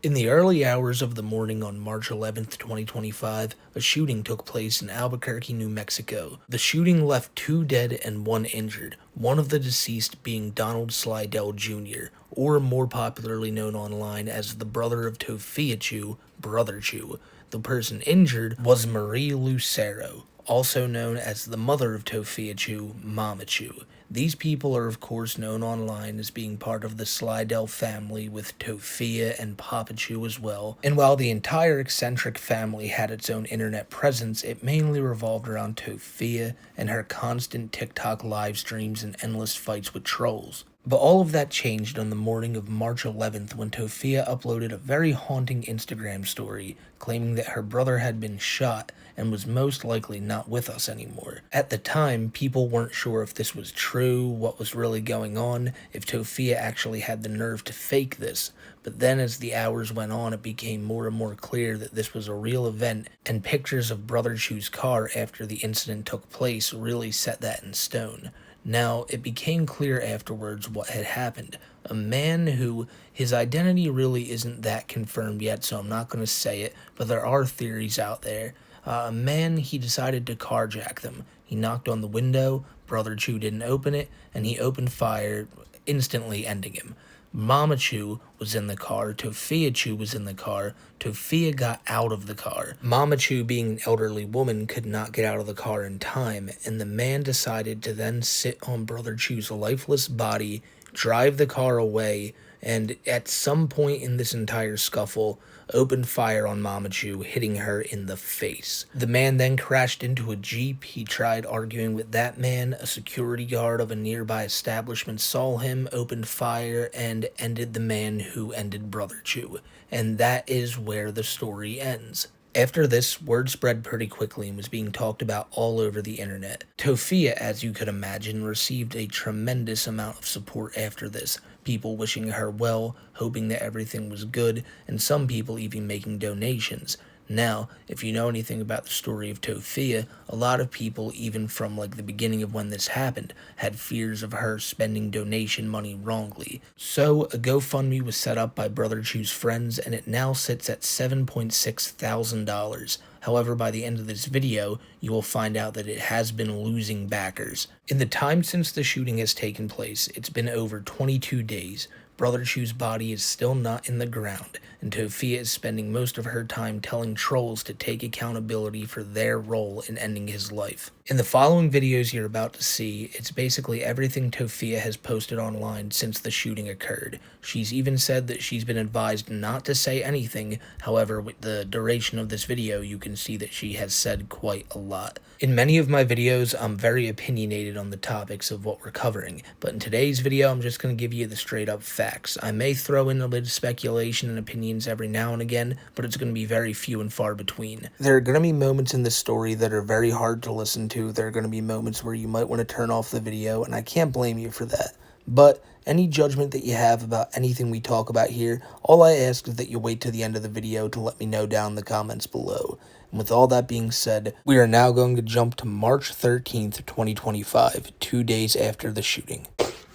In the early hours of the morning on March 11th, 2025, a shooting took place in Albuquerque, New Mexico. The shooting left 2 dead and 1 injured, one of the deceased being Donald Slidell Jr., or more popularly known online as the brother of Tophiachu, Brotherchu. The person injured was Marie Lucero, also known as the mother of Tophiachu, Mamachu. These people are of course known online as being part of the Slidell family, with Tophia and Papachu as well, and while the entire eccentric family had its own internet presence, it mainly revolved around Tophia and her constant TikTok live streams and endless fights with trolls. But all of that changed on the morning of March 11th when Tophia uploaded a very haunting Instagram story claiming that her brother had been shot and was most likely not with us anymore. At the time, people weren't sure if this was true, what was really going on, if Tophia actually had the nerve to fake this. But then as the hours went on, it became more and more clear that this was a real event, and pictures of Brotherchu's car after the incident took place really set that in stone. Now, it became clear afterwards what had happened. A man who, his identity really isn't that confirmed yet, so I'm not going to say it, but there are theories out there. A man, he decided to carjack them. He knocked on the window, Brotherchu didn't open it, and he opened fire, instantly ending him. Mamachu was in the car, Tophiachu was in the car, Tophia got out of the car. Mamachu, being an elderly woman, could not get out of the car in time, and the man decided to then sit on Brotherchu's lifeless body, drive the car away, and at some point in this entire scuffle, opened fire on Mamachu, hitting her in the face. The man then crashed into a Jeep. He tried arguing with that man. A security guard of a nearby establishment saw him, opened fire, and ended the man who ended Brotherchu. And that is where the story ends. After this, word spread pretty quickly and was being talked about all over the internet. Tophia, as you could imagine, received a tremendous amount of support after this. People wishing her well, hoping that everything was good, and some people even making donations. Now, if you know anything about the story of Tophia, a lot of people, even from the beginning of when this happened, had fears of her spending donation money wrongly. So, a GoFundMe was set up by Brotherchu's friends, and it now sits at $7.6 thousand. However, by the end of this video, you will find out that it has been losing backers. In the time since the shooting has taken place, it's been over 22 days. Brotherchu's body is still not in the ground, and Tophia is spending most of her time telling trolls to take accountability for their role in ending his life. In the following videos you're about to see, it's basically everything Tophia has posted online since the shooting occurred. She's even said that she's been advised not to say anything. However, with the duration of this video, you can see that she has said quite a lot. In many of my videos, I'm very opinionated on the topics of what we're covering, but in today's video, I'm just going to give you the straight up facts. I may throw in a little speculation and opinions every now and again, but it's going to be very few and far between. There are going to be moments in this story that are very hard to listen to. There are going to be moments where you might want to turn off the video, and I can't blame you for that. But any judgment that you have about anything we talk about here, all I ask is that you wait to the end of the video to let me know down in the comments below. And with all that being said, we are now going to jump to March 13th, 2025, 2 days after the shooting.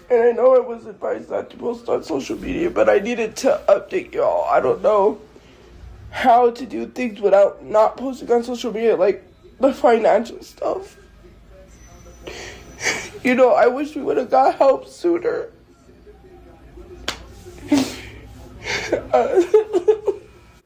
And I know I was advised not to post on social media, but I needed to update y'all. I don't know how to do things without not posting on social media, like the financial stuff. You know, I wish we would have got help sooner.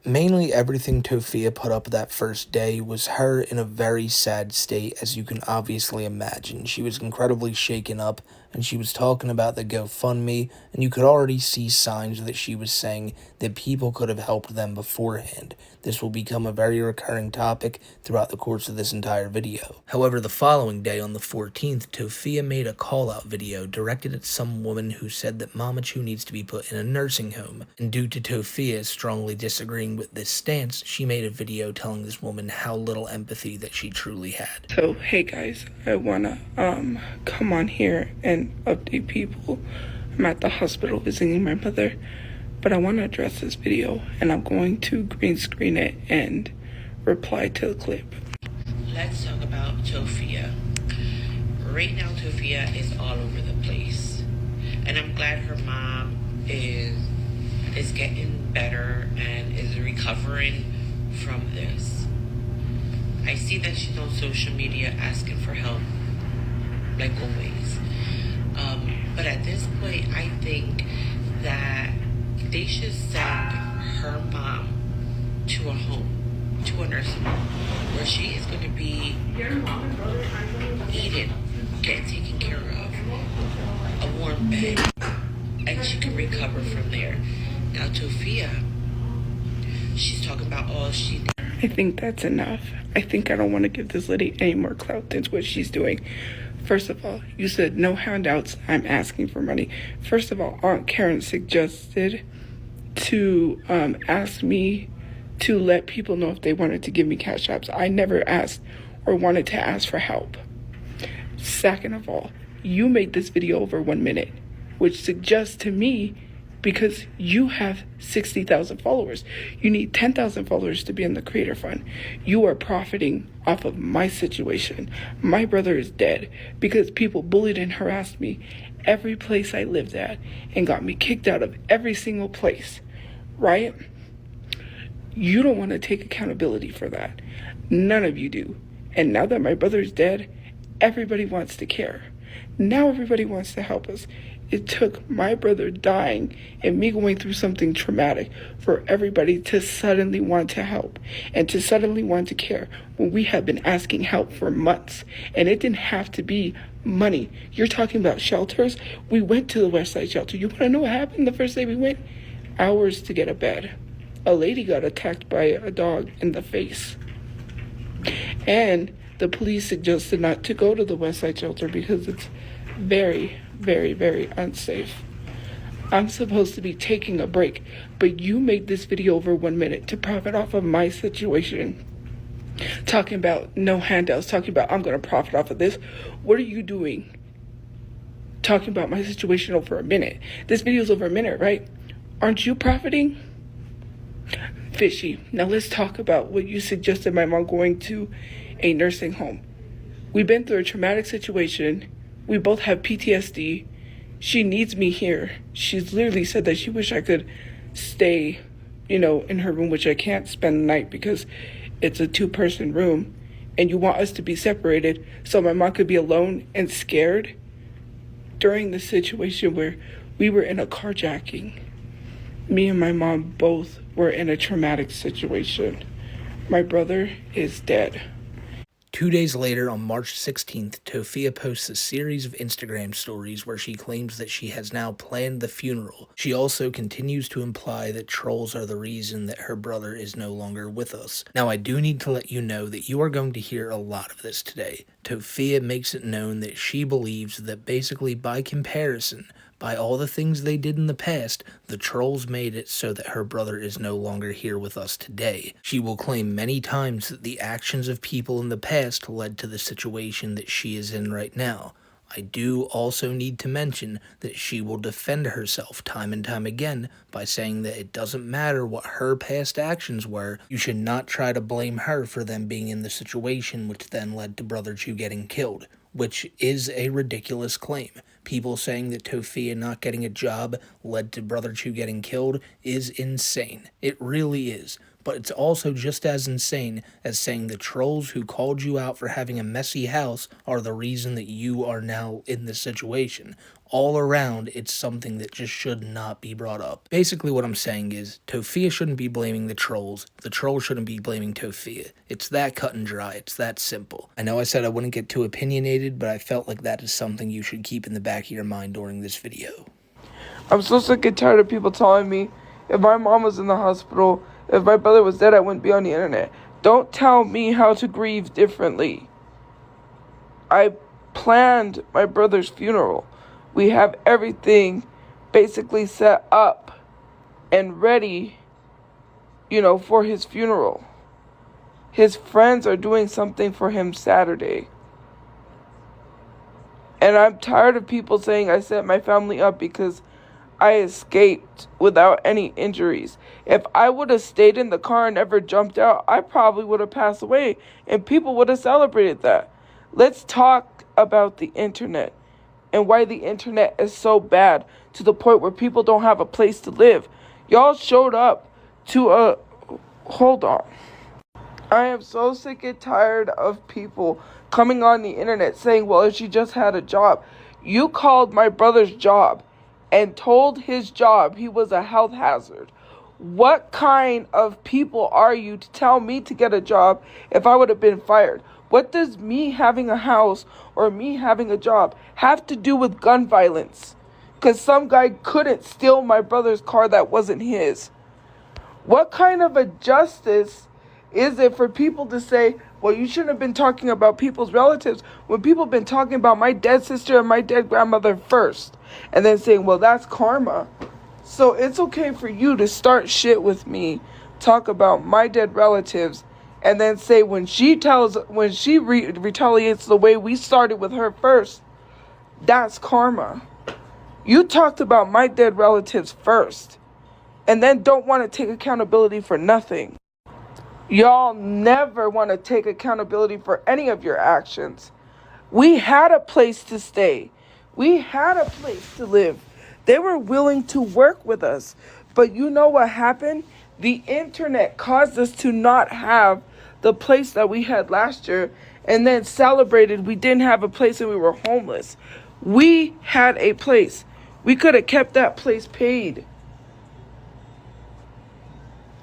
Mainly everything Tophia put up that first day was her in a very sad state, as you can obviously imagine. She was incredibly shaken up, and she was talking about the GoFundMe, and you could already see signs that she was saying that people could have helped them beforehand. This will become a very recurring topic throughout the course of this entire video. However, the following day, on the 14th, Tophia made a call-out video directed at some woman who said that Mamachu needs to be put in a nursing home, and due to Tophia strongly disagreeing with this stance, she made a video telling this woman how little empathy that she truly had. So, hey guys, I wanna come on here and update people. I'm at the hospital visiting my mother, but I want to address this video, and I'm going to green screen it and reply to the clip. Let's talk about Tophia. Right now, Tophia is all over the place, and I'm glad her mom is getting better and recovering from this. I see that she's on social media asking for help, like always. But at this point, I think that they should send her mom to a home, to a nursing home, where she is going to be eaten, getting taken care of, a warm bed, and she can recover from there. Now, Tophia, she's talking about all she did. I think that's enough. I think I don't want to give this lady any more clout than what she's doing. First of all, you said no handouts. I'm asking for money. First of all, Aunt Karen suggested to ask me to let people know if they wanted to give me cash apps. I never asked or wanted to ask for help. Second of all, you made this video over 1 minute, which suggests to me, because you have 60,000 followers, you need 10,000 followers to be in the creator fund. You are profiting off of my situation. My brother is dead because people bullied and harassed me every place I lived at and got me kicked out of every single place, right? You don't want to take accountability for that. None of you do. And now that my brother's dead, everybody wants to care. Now everybody wants to help us. It took my brother dying and me going through something traumatic for everybody to suddenly want to help and to suddenly want to care when we have been asking help for months. And it didn't have to be money. You're talking about shelters. We went to the West Side shelter. You want to know what happened the first day we went? Hours to get a bed. A lady got attacked by a dog in the face. And the police suggested not to go to the West Side shelter because it's very, very, very unsafe. I'm supposed to be taking a break, but you made this video over 1 minute to profit off of my situation. Talking about no handouts, talking about I'm going to profit off of this. What are you doing? Talking about my situation over a minute. This video's over a minute, right? Aren't you profiting? Fishy. Now let's talk about what you suggested my mom going to a nursing home. We've been through a traumatic situation. We both have PTSD. She needs me here. She's literally said that she wish I could stay, in her room, which I can't spend the night because it's a 2-person room. And you want us to be separated so my mom could be alone and scared during the situation where we were in a carjacking. Me and my mom both were in a traumatic situation. My brother is dead. 2 days later, on March 16th, Tophia posts a series of Instagram stories where she claims that she has now planned the funeral. She also continues to imply that trolls are the reason that her brother is no longer with us. Now, I do need to let you know that you are going to hear a lot of this today. Tophia makes it known that she believes that basically by comparison, by all the things they did in the past, the trolls made it so that her brother is no longer here with us today. She will claim many times that the actions of people in the past led to the situation that she is in right now. I do also need to mention that she will defend herself time and time again by saying that it doesn't matter what her past actions were, you should not try to blame her for them being in the situation which then led to Brotherchu getting killed, which is a ridiculous claim. People saying that Tophia not getting a job led to Brotherchu getting killed is insane. It really is. But it's also just as insane as saying the trolls who called you out for having a messy house are the reason that you are now in this situation. All around, it's something that just should not be brought up. Basically what I'm saying is, Tophia shouldn't be blaming the trolls shouldn't be blaming Tophia. It's that cut and dry, it's that simple. I know I said I wouldn't get too opinionated, but I felt like that is something you should keep in the back of your mind during this video. I'm so sick and tired of people telling me if my mom was in the hospital, if my brother was dead, I wouldn't be on the internet. Don't tell me how to grieve differently. I planned my brother's funeral. We have everything basically set up and ready, for his funeral. His friends are doing something for him Saturday. And I'm tired of people saying I set my family up because I escaped without any injuries. If I would have stayed in the car and never jumped out, I probably would have passed away and people would have celebrated that. Let's talk about the internet and why the internet is so bad to the point where people don't have a place to live. Y'all showed up to hold on. I am so sick and tired of people coming on the internet saying, well, if she just had a job. You called my brother's job and told his job he was a health hazard. What kind of people are you to tell me to get a job if I would have been fired? What does me having a house or me having a job have to do with gun violence? Because some guy couldn't steal my brother's car that wasn't his. What kind of a justice is it for people to say, well, you shouldn't have been talking about people's relatives when people have been talking about my dead sister and my dead grandmother first, and then saying, well, that's karma. So it's okay for you to start shit with me, talk about my dead relatives, and then say when she retaliates the way we started with her first, that's karma. You talked about my dead relatives first, and then don't want to take accountability for nothing. Y'all never want to take accountability for any of your actions. We had a place to stay. We had a place to live. They were willing to work with us. But you know what happened? The internet caused us to not have the place that we had last year, and then celebrated we didn't have a place and we were homeless. We had a place. We could have kept that place paid.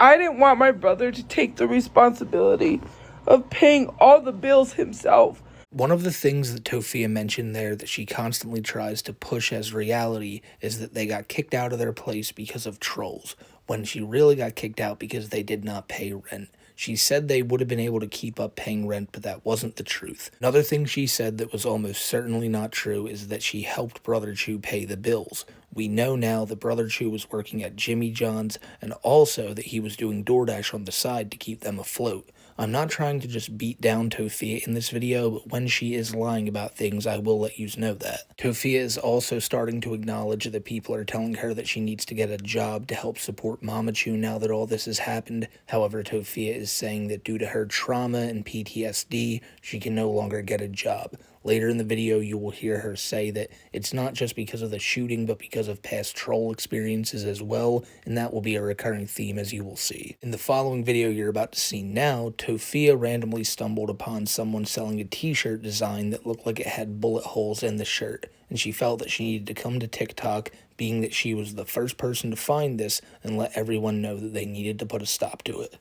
I didn't want my brother to take the responsibility of paying all the bills himself. One of the things that Tophia mentioned there that she constantly tries to push as reality is that they got kicked out of their place because of trolls, when she really got kicked out because they did not pay rent. She said they would have been able to keep up paying rent, but that wasn't the truth. Another thing she said that was almost certainly not true is that she helped Brotherchu pay the bills. We know now that Brotherchu was working at Jimmy John's, and also that he was doing DoorDash on the side to keep them afloat. I'm not trying to just beat down Tophia in this video, but when she is lying about things, I will let you know that. Tophia is also starting to acknowledge that people are telling her that she needs to get a job to help support Mamachu now that all this has happened. However, Tophia is saying that due to her trauma and PTSD, she can no longer get a job. Later in the video, you will hear her say that it's not just because of the shooting, but because of past troll experiences as well, and that will be a recurring theme, as you will see. In the following video you're about to see now, Tophia randomly stumbled upon someone selling a t-shirt design that looked like it had bullet holes in the shirt, and she felt that she needed to come to TikTok, being that she was the first person to find this, and let everyone know that they needed to put a stop to it.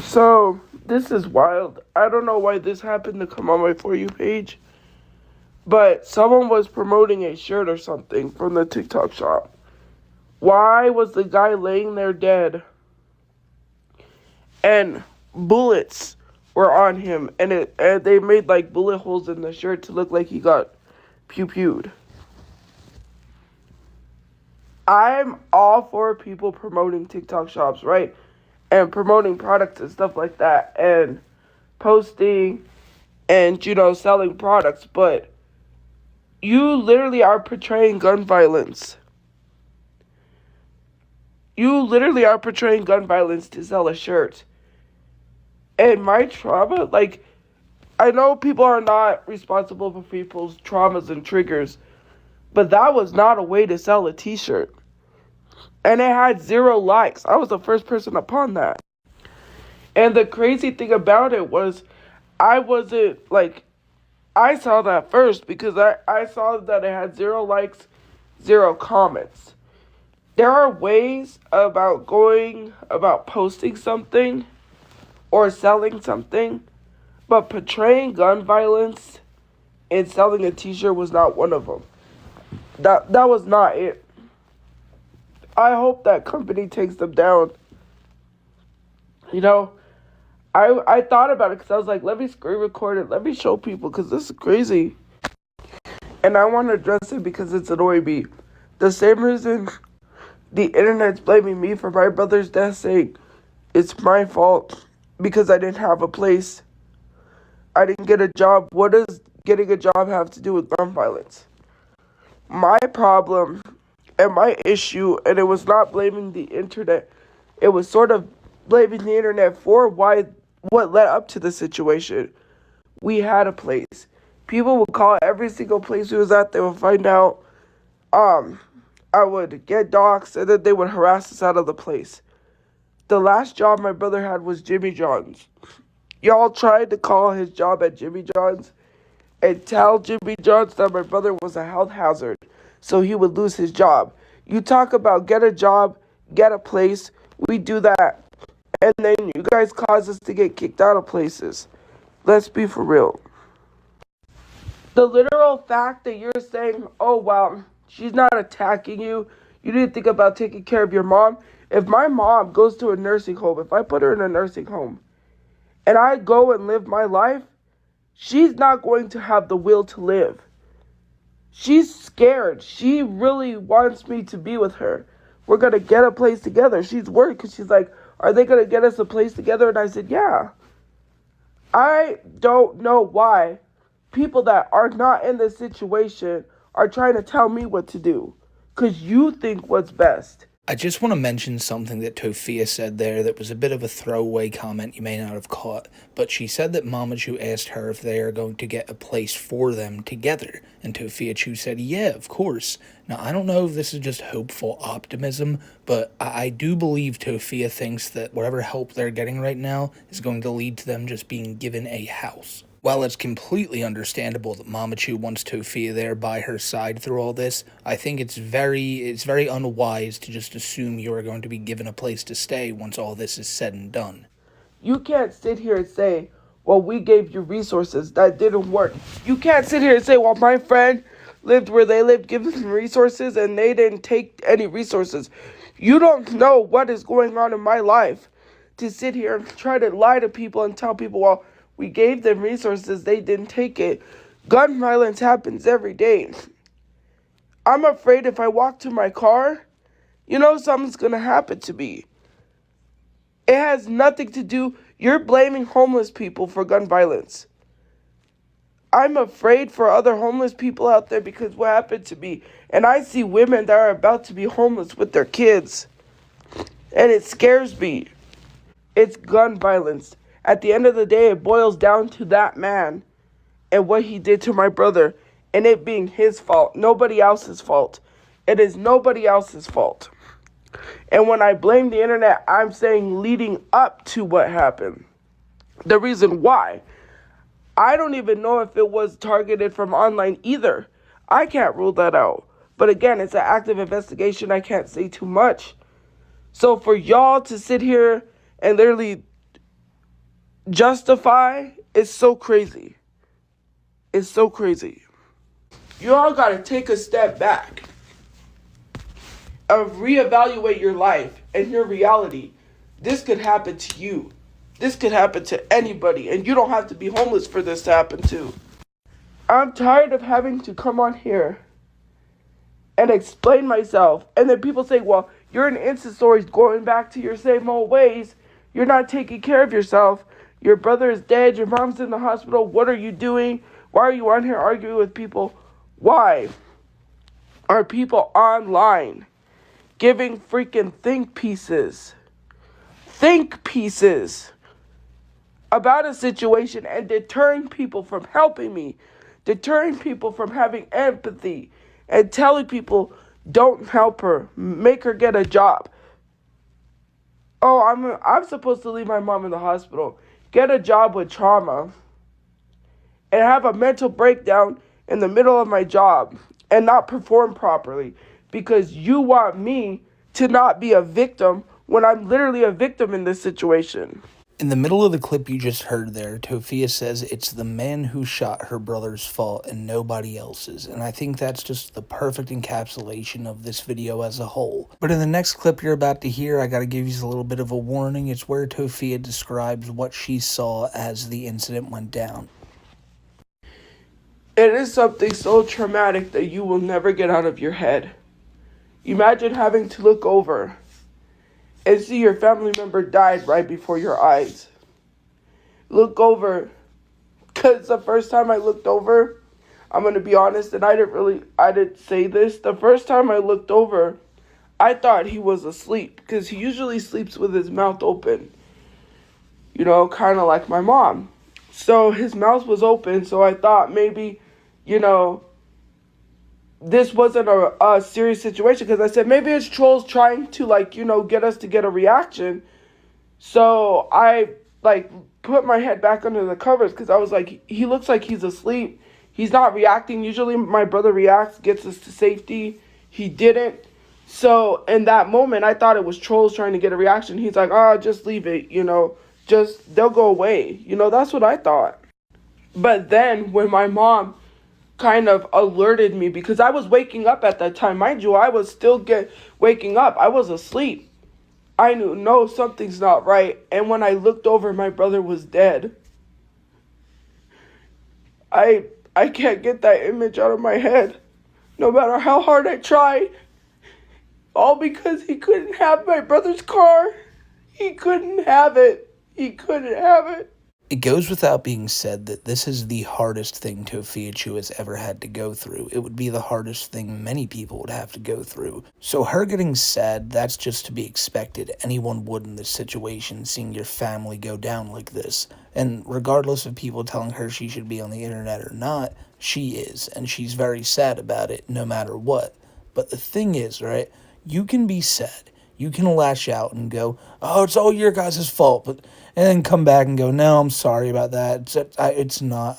So, this is wild. I don't know why this happened to come on my For You page, but someone was promoting a shirt or something from the TikTok shop. Why was the guy laying there dead and bullets were on him, and they made like bullet holes in the shirt to look like he got pew-pewed? I'm all for people promoting TikTok shops, right? And promoting products and stuff like that, and posting and, selling products, but you literally are portraying gun violence. You literally are portraying gun violence to sell a shirt. And my trauma, I know people are not responsible for people's traumas and triggers, but that was not a way to sell a t-shirt. And it had 0 likes. I was the first person upon that. And the crazy thing about it was, I saw that first because I saw that it had 0 likes, 0 comments. There are ways about posting something or selling something, but portraying gun violence and selling a t-shirt was not one of them. That was not it. I hope that company takes them down. I thought about it because I was like, let me screen record it. Let me show people because this is crazy. And I want to address it because it's annoying me. The same reason the internet's blaming me for my brother's death, saying it's my fault because I didn't have a place. I didn't get a job. What does getting a job have to do with gun violence? My problem and my issue, and it was not blaming the internet, it was sort of blaming the internet for what led up to the situation. We had a place. People would call every single place we was at. They would find out. I would get doxxed, and then they would harass us out of the place. the last job my brother had was Jimmy John's. Y'all tried to call his job at Jimmy John's and tell Jimmy John's that my brother was a health hazard, so he would lose his job. You talk about get a job, get a place, we do that, and then you guys cause us to get kicked out of places. Let's be for real. The literal fact that you're saying, oh, well, she's not attacking you, you didn't think about taking care of your mom. If my mom goes to a nursing home, if I put her in a nursing home, and I go and live my life, she's not going to have the will to live. She's scared. She really wants me to be with her. We're going to get a place together. She's worried because she's like, are they going to get us a place together? And I said, yeah. I don't know why people that are not in this situation are trying to tell me what to do. Because you think what's best. I just want to mention something that Tophia said there that was a bit of a throwaway comment you may not have caught, but she said that Mamachu asked her if they are going to get a place for them together, and Tophiachu said, yeah, of course. Now, I don't know if this is just hopeful optimism, but I do believe Tophia thinks that whatever help they're getting right now is going to lead to them just being given a house. While it's completely understandable that Mamachu wants Tophia there by her side through all this, I think it's very unwise to just assume you are going to be given a place to stay once all this is said and done. You can't sit here and say, well, we gave you resources. That didn't work. You can't sit here and say, well, my friend lived where they lived, give them resources, and they didn't take any resources. You don't know what is going on in my life to sit here and try to lie to people and tell people, well, we gave them resources, they didn't take it. Gun violence happens every day. I'm afraid if I walk to my car, something's going to happen to me. It has nothing to do, you're blaming homeless people for gun violence. I'm afraid for other homeless people out there because what happened to me. And I see women that are about to be homeless with their kids. And it scares me. It's gun violence. At the end of the day, it boils down to that man and what he did to my brother and it being his fault, nobody else's fault. It is nobody else's fault. And when I blame the internet, I'm saying leading up to what happened. The reason why. I don't even know if it was targeted from online either. I can't rule that out. But again, it's an active investigation. I can't say too much. So for y'all to sit here and literally justify is so crazy. It's so crazy. You all got to take a step back and reevaluate your life and your reality. This could happen to you. This could happen to anybody, and you don't have to be homeless for this to happen too. I'm tired of having to come on here and explain myself, and then people say, well, you're an Insta stories going back to your same old ways. You're not taking care of yourself. Your brother is dead. Your mom's in the hospital. What are you doing? Why are you on here arguing with people? Why are people online giving freaking think pieces about a situation and deterring people from helping me, deterring people from having empathy, and telling people, don't help her, make her get a job. Oh, I'm supposed to leave my mom in the hospital, get a job with trauma, and have a mental breakdown in the middle of my job and not perform properly because you want me to not be a victim when I'm literally a victim in this situation. In the middle of the clip you just heard there, Tophia says it's the man who shot her brother's fault and nobody else's, and I think that's just the perfect encapsulation of this video as a whole. But in the next clip you're about to hear, I gotta give you a little bit of a warning. It's where Tophia describes what she saw as the incident went down. It is something so traumatic that you will never get out of your head. Imagine having to look over and see your family member died right before your eyes. Look over, because the first time I looked over, I'm going to be honest, and I didn't say this. The first time I looked over, I thought he was asleep, because he usually sleeps with his mouth open. Kind of like my mom. So his mouth was open, so I thought maybe, this wasn't a serious situation, because I said maybe it's trolls trying to, get us to get a reaction So I, like, put my head back under the covers because I was like, he looks like he's asleep. He's not reacting. Usually my brother reacts, gets us to safety. He didn't. So in that moment, I thought it was trolls trying to get a reaction. He's like, oh, just leave it, just, they'll go away. That's what I thought. But then when my mom kind of alerted me, because I was waking up at that time. Mind you, I was still waking up. I was asleep. I knew, no, something's not right. And when I looked over, my brother was dead. I can't get that image out of my head, no matter how hard I try. All because he couldn't have my brother's car. He couldn't have it. He couldn't have it. It goes without being said that this is the hardest thing Tophiachu has ever had to go through. It would be the hardest thing many people would have to go through. So her getting sad, that's just to be expected. Anyone would in this situation, seeing your family go down like this. And regardless of people telling her she should be on the internet or not, she is. And she's very sad about it, no matter what. But the thing is, right, you can be sad. You can lash out and go, oh, it's all your guys' fault, and then come back and go, no, I'm sorry about that. It's not.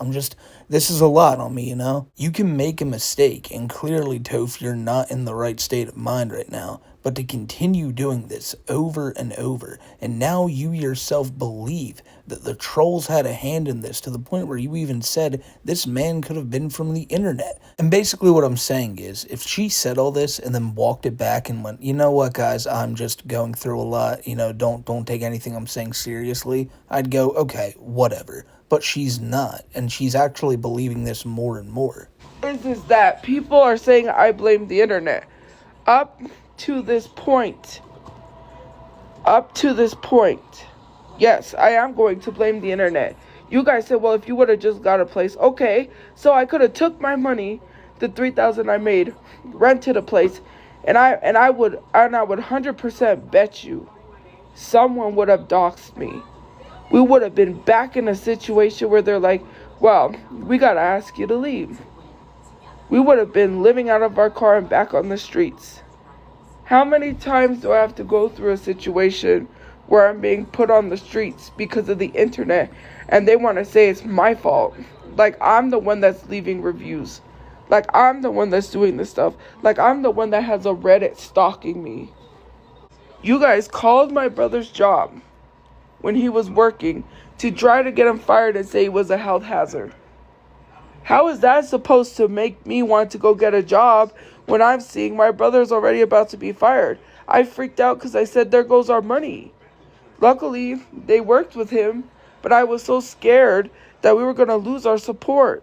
This is a lot on me, You can make a mistake, and clearly, Toph, you're not in the right state of mind right now. But to continue doing this over and over, and now you yourself believe that the trolls had a hand in this to the point where you even said this man could have been from the internet. And basically what I'm saying is, if she said all this and then walked it back and went, you know what, guys, I'm just going through a lot, don't take anything I'm saying seriously, I'd go, okay, whatever. But she's not, and she's actually believing this more and more. Is that people are saying I blame the internet. Up to this point, yes, I am going to blame the internet. You guys said, well, if you would have just got a place, okay, so I could have took my money, the $3,000 I made, rented a place, and I would 100% bet you someone would have doxed me. We would have been back in a situation where they're like, well, we gotta ask you to leave. We would have been living out of our car and back on the streets. How many times do I have to go through a situation where I'm being put on the streets because of the internet and they want to say it's my fault? Like I'm the one that's leaving reviews. Like I'm the one that's doing this stuff. Like I'm the one that has a Reddit stalking me. You guys called my brother's job when he was working to try to get him fired and say he was a health hazard. How is that supposed to make me want to go get a job when I'm seeing my brother's already about to be fired? I freaked out because I said, there goes our money. Luckily, they worked with him, but I was so scared that we were going to lose our support.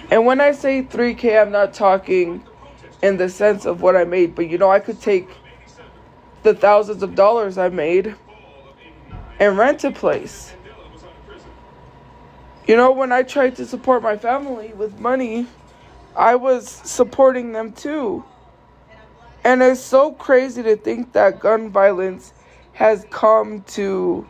And when I say 3K, I'm not talking in the sense of what I made, but I could take the thousands of dollars I made and rent a place. When I tried to support my family with money, I was supporting them too. And it's so crazy to think that gun violence had to come to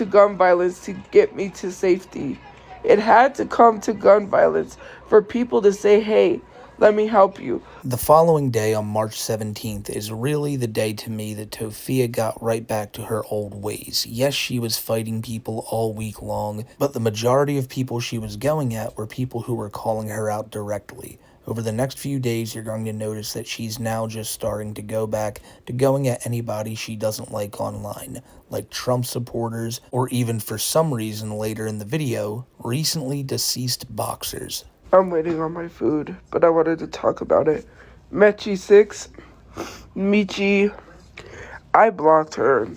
gun violence to get me to safety. It had to come to gun violence for people to say, hey, let me help you. The following day, on March 17th, is really the day to me that Tophia got right back to her old ways. Yes, she was fighting people all week long, but the majority of people she was going at were people who were calling her out directly. Over the next few days, you're going to notice that she's now just starting to go back to going at anybody she doesn't like online, like Trump supporters, or even for some reason later in the video, recently deceased boxers. I'm waiting on my food, but I wanted to talk about it. Mechi6, Michi, I blocked her,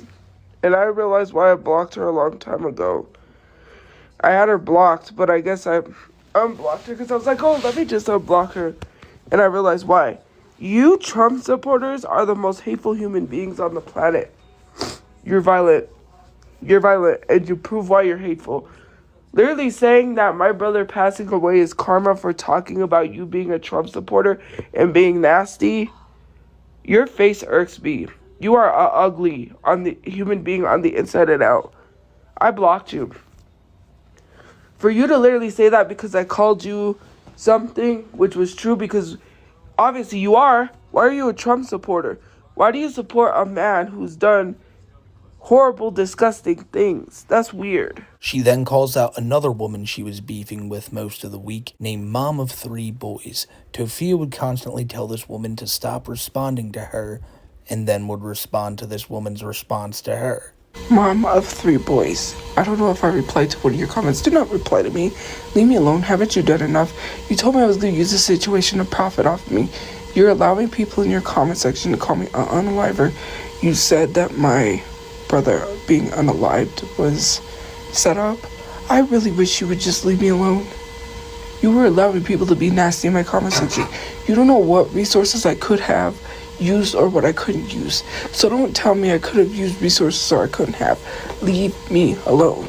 and I realized why I blocked her a long time ago. I had her blocked, but I guess I unblocked her because I was like, oh, let me just unblock her. And I realized why. You Trump supporters are the most hateful human beings on the planet. You're violent. You're violent, and you prove why you're hateful. Literally saying that my brother passing away is karma for talking about you being a Trump supporter and being nasty. Your face irks me. You are ugly on the human being on the inside and out. I blocked you. For you to literally say that because I called you something which was true, because obviously you are. Why are you a Trump supporter? Why do you support a man who's done horrible, disgusting things? That's weird. She then calls out another woman she was beefing with most of the week, named Mom of 3 boys. Tophia would constantly tell this woman to stop responding to her, and then would respond to this woman's response to her. Mom of 3 boys. I don't know if I replied to one of your comments. Do not reply to me. Leave me alone. Haven't you done enough? You told me I was going to use this situation to profit off of me. You're allowing people in your comment section to call me an unaliver. You said that my brother being unalived was set up. I really wish you would just leave me alone. You were allowing people to be nasty in my comment section. You don't know what resources I could have used or what I couldn't use. So don't tell me I could have used resources or I couldn't have. Leave me alone.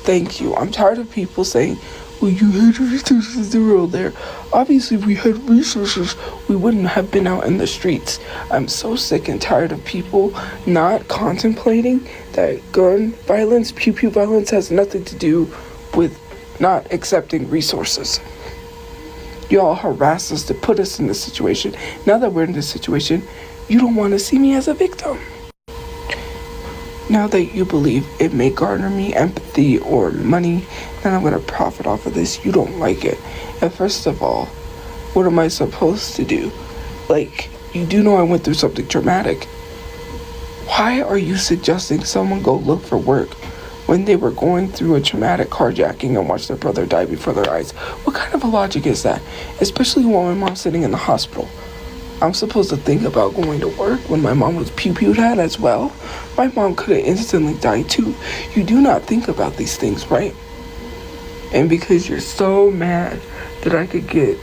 Thank you. I'm tired of people saying, well, you had resources, they were all there. Obviously, if we had resources, we wouldn't have been out in the streets. I'm so sick and tired of people not contemplating that gun violence, pew-pew violence has nothing to do with not accepting resources. Y'all harass us to put us in this situation. Now that we're in this situation, you don't want to see me as a victim. Now that you believe it may garner me empathy or money, then I'm going to profit off of this. You don't like it. And first of all, what am I supposed to do? Like, you do know I went through something traumatic. Why are you suggesting someone go look for work when they were going through a traumatic carjacking and watched their brother die before their eyes? What kind of a logic is that? Especially when my mom's sitting in the hospital. I'm supposed to think about going to work when my mom was pew-pewed at as well? My mom could have instantly died too. You do not think about these things, right? And because you're so mad that I could get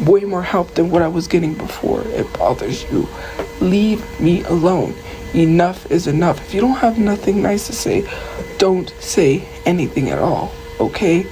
way more help than what I was getting before, it bothers you. Leave me alone. Enough is enough. If you don't have nothing nice to say, don't say anything at all, okay?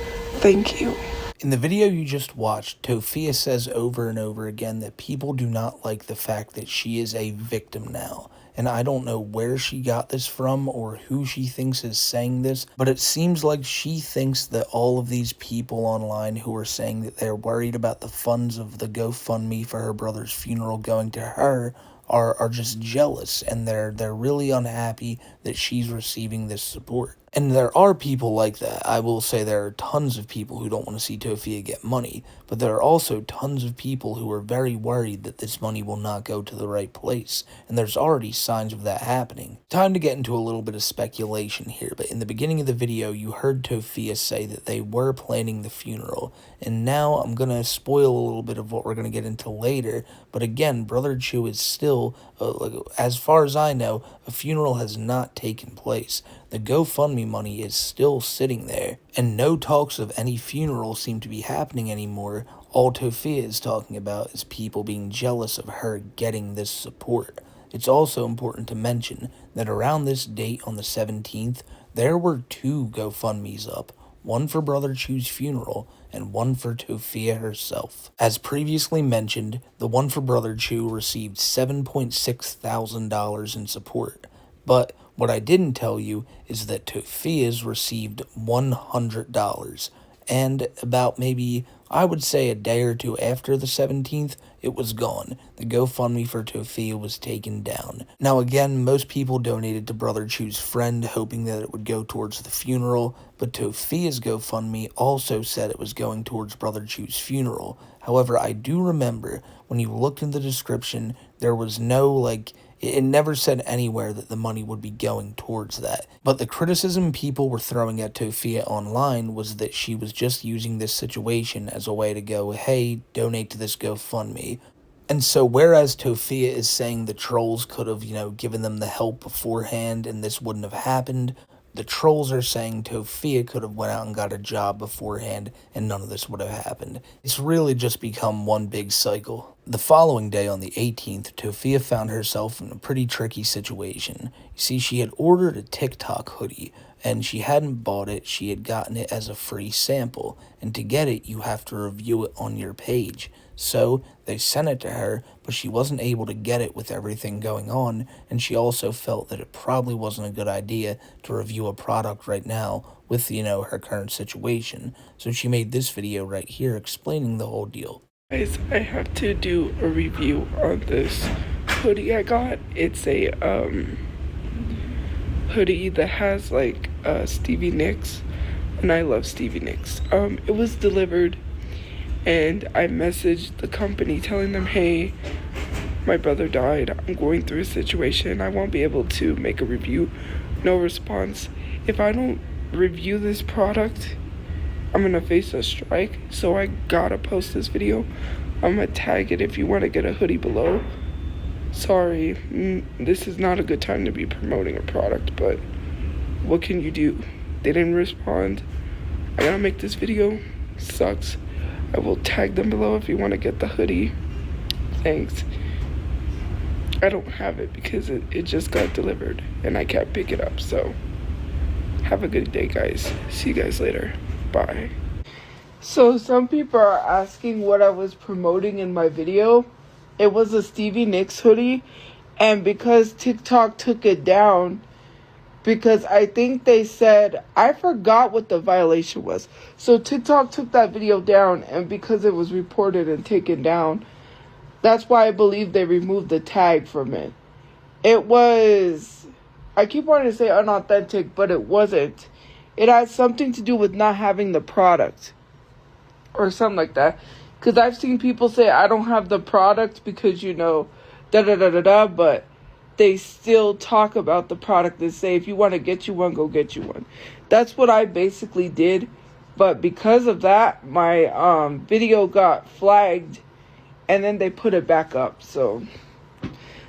Thank you. In the video you just watched, Tophia says over and over again that people do not like the fact that she is a victim now. And I don't know where she got this from or who she thinks is saying this, but it seems like she thinks that all of these people online who are saying that they're worried about the funds of the GoFundMe for her brother's funeral going to her are just jealous, and they're really unhappy that she's receiving this support. And there are people like that. I will say there are tons of people who don't want to see Tophia get money, but there are also tons of people who are very worried that this money will not go to the right place, and there's already signs of that happening. Time to get into a little bit of speculation here, but in the beginning of the video, you heard Tophia say that they were planning the funeral, and now I'm going to spoil a little bit of what we're going to get into later, but again, Brotherchu is still, as far as I know, a funeral has not taken place. The GoFundMe money is still sitting there, and no talks of any funeral seem to be happening anymore. All Tophia is talking about is people being jealous of her getting this support. It's also important to mention that around this date on the 17th, there were 2 GoFundMes up, one for Brotherchu's funeral and one for Tophia herself. As previously mentioned, the one for Brotherchu received $7,600 in support, but what I didn't tell you is that Tophia's received $100, and about maybe, I would say a day or two after the 17th, it was gone. The GoFundMe for Tophia was taken down. Now again, most people donated to Brotherchu's friend, hoping that it would go towards the funeral, but Tophia's GoFundMe also said it was going towards Brotherchu's funeral. However, I do remember, when you looked in the description, there was no, it never said anywhere that the money would be going towards that. But the criticism people were throwing at Tophia online was that she was just using this situation as a way to go, hey, donate to this GoFundMe. And so whereas Tophia is saying the trolls could have, given them the help beforehand and this wouldn't have happened, the trolls are saying Tophia could have went out and got a job beforehand and none of this would have happened. It's really just become one big cycle. The following day on the 18th, Tophia found herself in a pretty tricky situation. You see, she had ordered a TikTok hoodie and she hadn't bought it, she had gotten it as a free sample, and to get it you have to review it on your page. So they sent it to her, but she wasn't able to get it with everything going on, and she also felt that it probably wasn't a good idea to review a product right now with, her current situation. So she made this video right here explaining the whole deal. Guys, I have to do a review on this hoodie I got. It's a hoodie that has like Stevie Nicks, and I love Stevie Nicks. It was delivered, and I messaged the company telling them, hey, my brother died. I'm going through a situation. I won't be able to make a review. No response. If I don't review this product, I'm gonna face a strike. So I gotta post this video. I'm gonna tag it if you want to get a hoodie below. Sorry, this is not a good time to be promoting a product, but what can you do? They didn't respond. I gotta make this video. Sucks. I will tag them below if you want to get the hoodie. Thanks. I don't have it because it just got delivered and I can't pick it up. So have a good day, guys. See you guys later. Bye. So some people are asking what I was promoting in my video. It was a Stevie Nicks hoodie, and because TikTok took it down, because I think they said, I forgot what the violation was. So TikTok took that video down, and because it was reported and taken down, that's why I believe they removed the tag from it. It was, I keep wanting to say unauthentic, but it wasn't. It had something to do with not having the product or something like that. Because I've seen people say, I don't have the product because, you know, da-da-da-da-da, but they still talk about the product and say, if you want to get you one, go get you one. That's what I basically did. But because of that, my video got flagged, and then they put it back up. So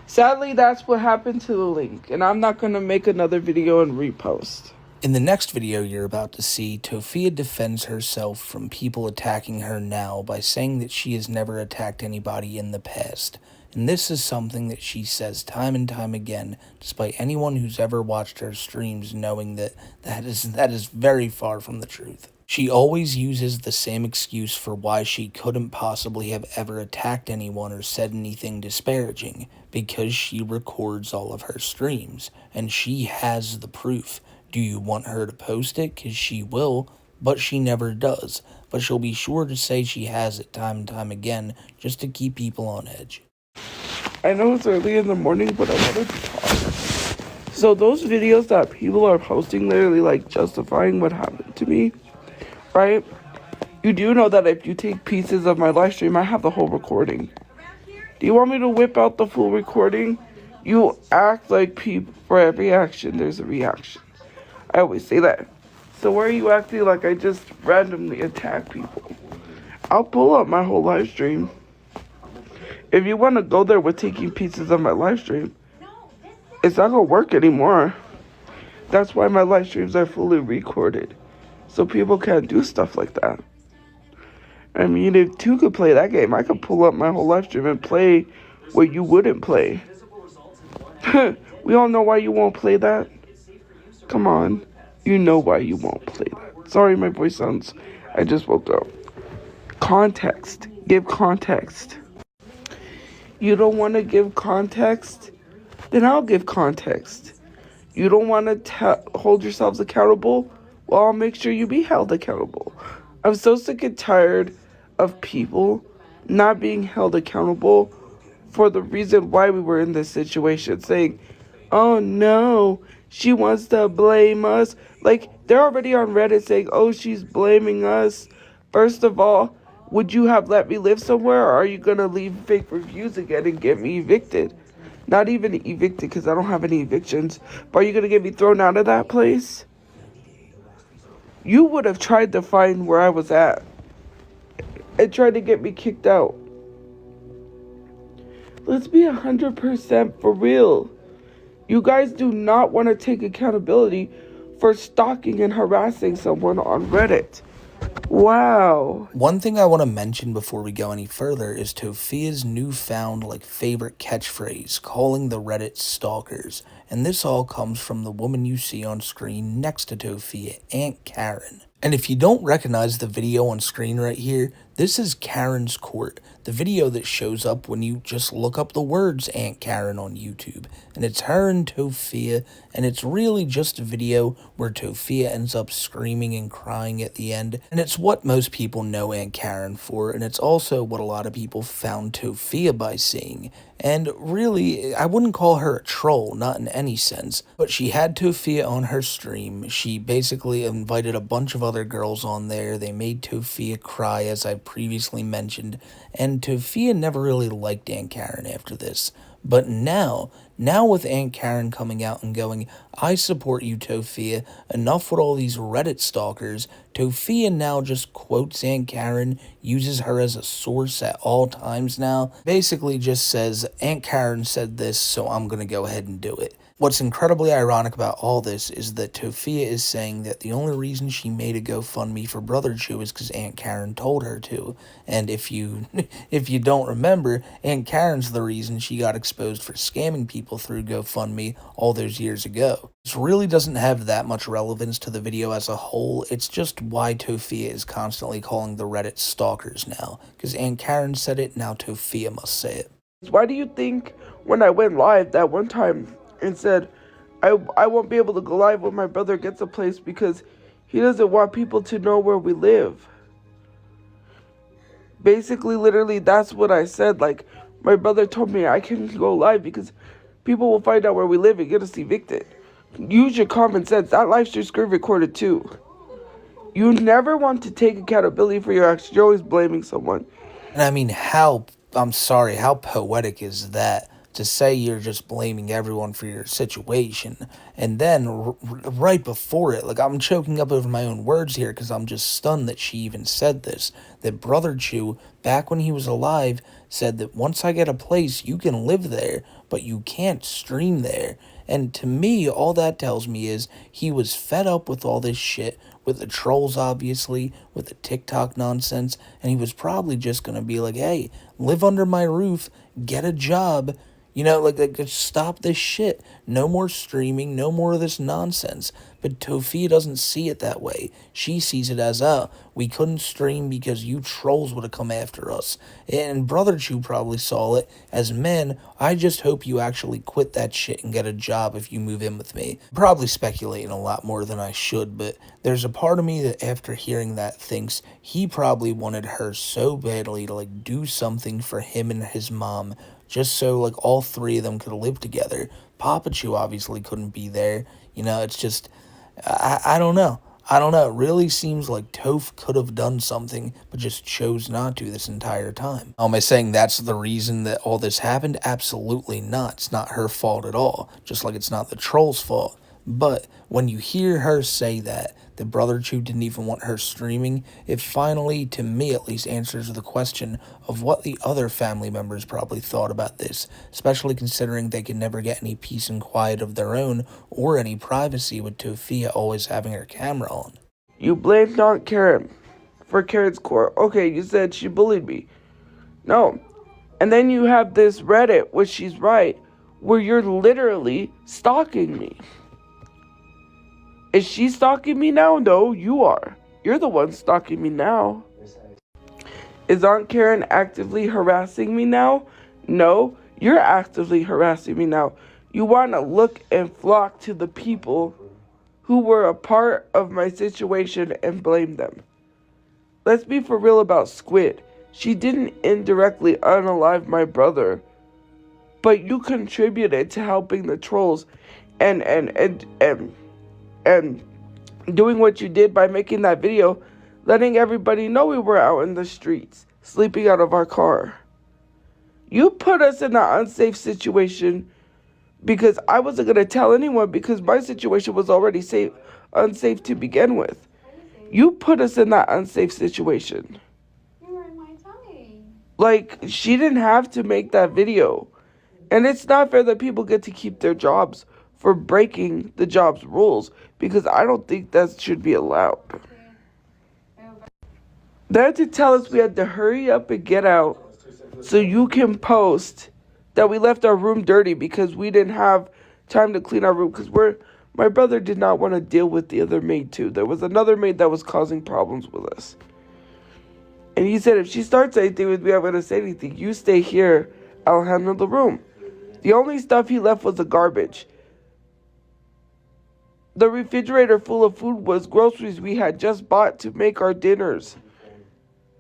sadly, that's what happened to the link. And I'm not going to make another video and repost. In the next video you're about to see, Tophia defends herself from people attacking her now by saying that she has never attacked anybody in the past. And this is something that she says time and time again, despite anyone who's ever watched her streams knowing that that is very far from the truth. She always uses the same excuse for why she couldn't possibly have ever attacked anyone or said anything disparaging, because she records all of her streams, and she has the proof. Do you want her to post it? Because she will, but she never does. But she'll be sure to say she has it time and time again, just to keep people on edge. I know it's early in the morning, but I wanted to talk. So those videos that people are posting, literally like justifying what happened to me, right? You do know that if you take pieces of my live stream, I have the whole recording. Do you want me to whip out the full recording? You act like people, for every action, there's a reaction. I always say that. So why are you acting like I just randomly attack people? I'll pull up my whole live stream. If you want to go there with taking pieces of my live stream, it's not going to work anymore. That's why my live streams are fully recorded. So people can't do stuff like that. I mean, if two could play that game, I could pull up my whole live stream and play where you wouldn't play. We all know why you won't play that. Come on, you know why you won't play that. Sorry, my voice sounds, I just woke up. Context. Give context. You don't want to give context? Then I'll give context. You don't want to hold yourselves accountable? Well, I'll make sure you be held accountable. I'm so sick and tired of people not being held accountable for the reason why we were in this situation. Saying, oh no, she wants to blame us. Like, they're already on Reddit saying, oh, she's blaming us. First of all, would you have let me live somewhere, or are you going to leave fake reviews again and get me evicted? Not even evicted, because I don't have any evictions. But are you going to get me thrown out of that place? You would have tried to find where I was at and tried to get me kicked out. Let's be 100% for real. You guys do not want to take accountability for stalking and harassing someone on Reddit. Wow. One thing I want to mention before we go any further is Tophia's newfound favorite catchphrase, calling the Reddit stalkers. And this all comes from the woman you see on screen next to Tophia, Aunt Karen. And if you don't recognize the video on screen right here, This is Karen's court, the video that shows up when you just look up the words Aunt Karen on YouTube. And it's her and Tophia, and it's really just a video where Tophia ends up screaming and crying at the end. And it's what most people know Aunt Karen for, and it's also what a lot of people found Tophia by seeing. And really, I wouldn't call her a troll, not in any sense, but she had Tophia on her stream. She basically invited a bunch of other girls on there. They made Tophia cry, as I previously mentioned, and Tophia never really liked Aunt Karen after this. But now with Aunt Karen coming out and going, I support you, Tophia, enough with all these Reddit stalkers, Tophia now just quotes Aunt Karen, uses her as a source at all times now, basically just says, Aunt Karen said this, so I'm gonna go ahead and do it. What's incredibly ironic about all this is that Tophia is saying that the only reason she made a GoFundMe for Brotherchu is because Aunt Karen told her to. And if you don't remember, Aunt Karen's the reason she got exposed for scamming people through GoFundMe all those years ago. This really doesn't have that much relevance to the video as a whole. It's just why Tophia is constantly calling the Reddit stalkers now. Because Aunt Karen said it, now Tophia must say it. Why do you think when I went live that one time and said, I won't be able to go live when my brother gets a place because he doesn't want people to know where we live? Basically, literally, that's what I said. Like, my brother told me I can't go live because people will find out where we live and get us evicted. Use your common sense. That live stream screen recorded too. You never want to take accountability for your actions. You're always blaming someone. And I mean, how poetic is that? To say you're just blaming everyone for your situation, and then right before it, like, I'm choking up over my own words here because I'm just stunned that she even said this, that Brotherchu, back when he was alive, said that once I get a place, you can live there, but you can't stream there. And to me, all that tells me is he was fed up with all this shit, with the trolls obviously, with the TikTok nonsense, and he was probably just gonna be like, hey, live under my roof, get a job. You know, like stop this shit. No more streaming, no more of this nonsense. But Tophia doesn't see it that way. She sees it as, we couldn't stream because you trolls would have come after us. And Brotherchu probably saw it as, man, I just hope you actually quit that shit and get a job if you move in with me. Probably speculating a lot more than I should, but there's a part of me that after hearing that thinks he probably wanted her so badly to, like, do something for him and his mom, just so, like, all three of them could live together. Papachu obviously couldn't be there. You know, it's just, I don't know. It really seems like Toph could have done something, but just chose not to this entire time. Am I saying that's the reason that all this happened? Absolutely not. It's not her fault at all, just like it's not the troll's fault. But when you hear her say that Brotherchu didn't even want her streaming, it finally, to me at least, answers the question of what the other family members probably thought about this, especially considering they could never get any peace and quiet of their own or any privacy with Tophia always having her camera on. You blamed Aunt Karen for Karen's court. Okay, you said she bullied me. No. And then you have this Reddit, which she's right, where you're literally stalking me. Is she stalking me now? No, you are. You're the one stalking me now. Is Aunt Karen actively harassing me now? No, you're actively harassing me now. You want to look and flock to the people who were a part of my situation and blame them. Let's be for real about Squid. She didn't indirectly unalive my brother, but you contributed to helping the trolls and doing what you did by making that video, letting everybody know we were out in the streets, sleeping out of our car. You put us in an unsafe situation because I wasn't going to tell anyone because my situation was already unsafe to begin with. You put us in that unsafe situation. You were in my tummy. Like, she didn't have to make that video. And it's not fair that people get to keep their jobs for breaking the job's rules, because I don't think that should be allowed. They had to tell us we had to hurry up and get out so you can post that we left our room dirty because we didn't have time to clean our room because my brother did not want to deal with the other maid too. There was another maid that was causing problems with us. And he said, if she starts anything with me, I'm going to say anything. You stay here. I'll handle the room. The only stuff he left was the garbage. The refrigerator full of food was groceries we had just bought to make our dinners.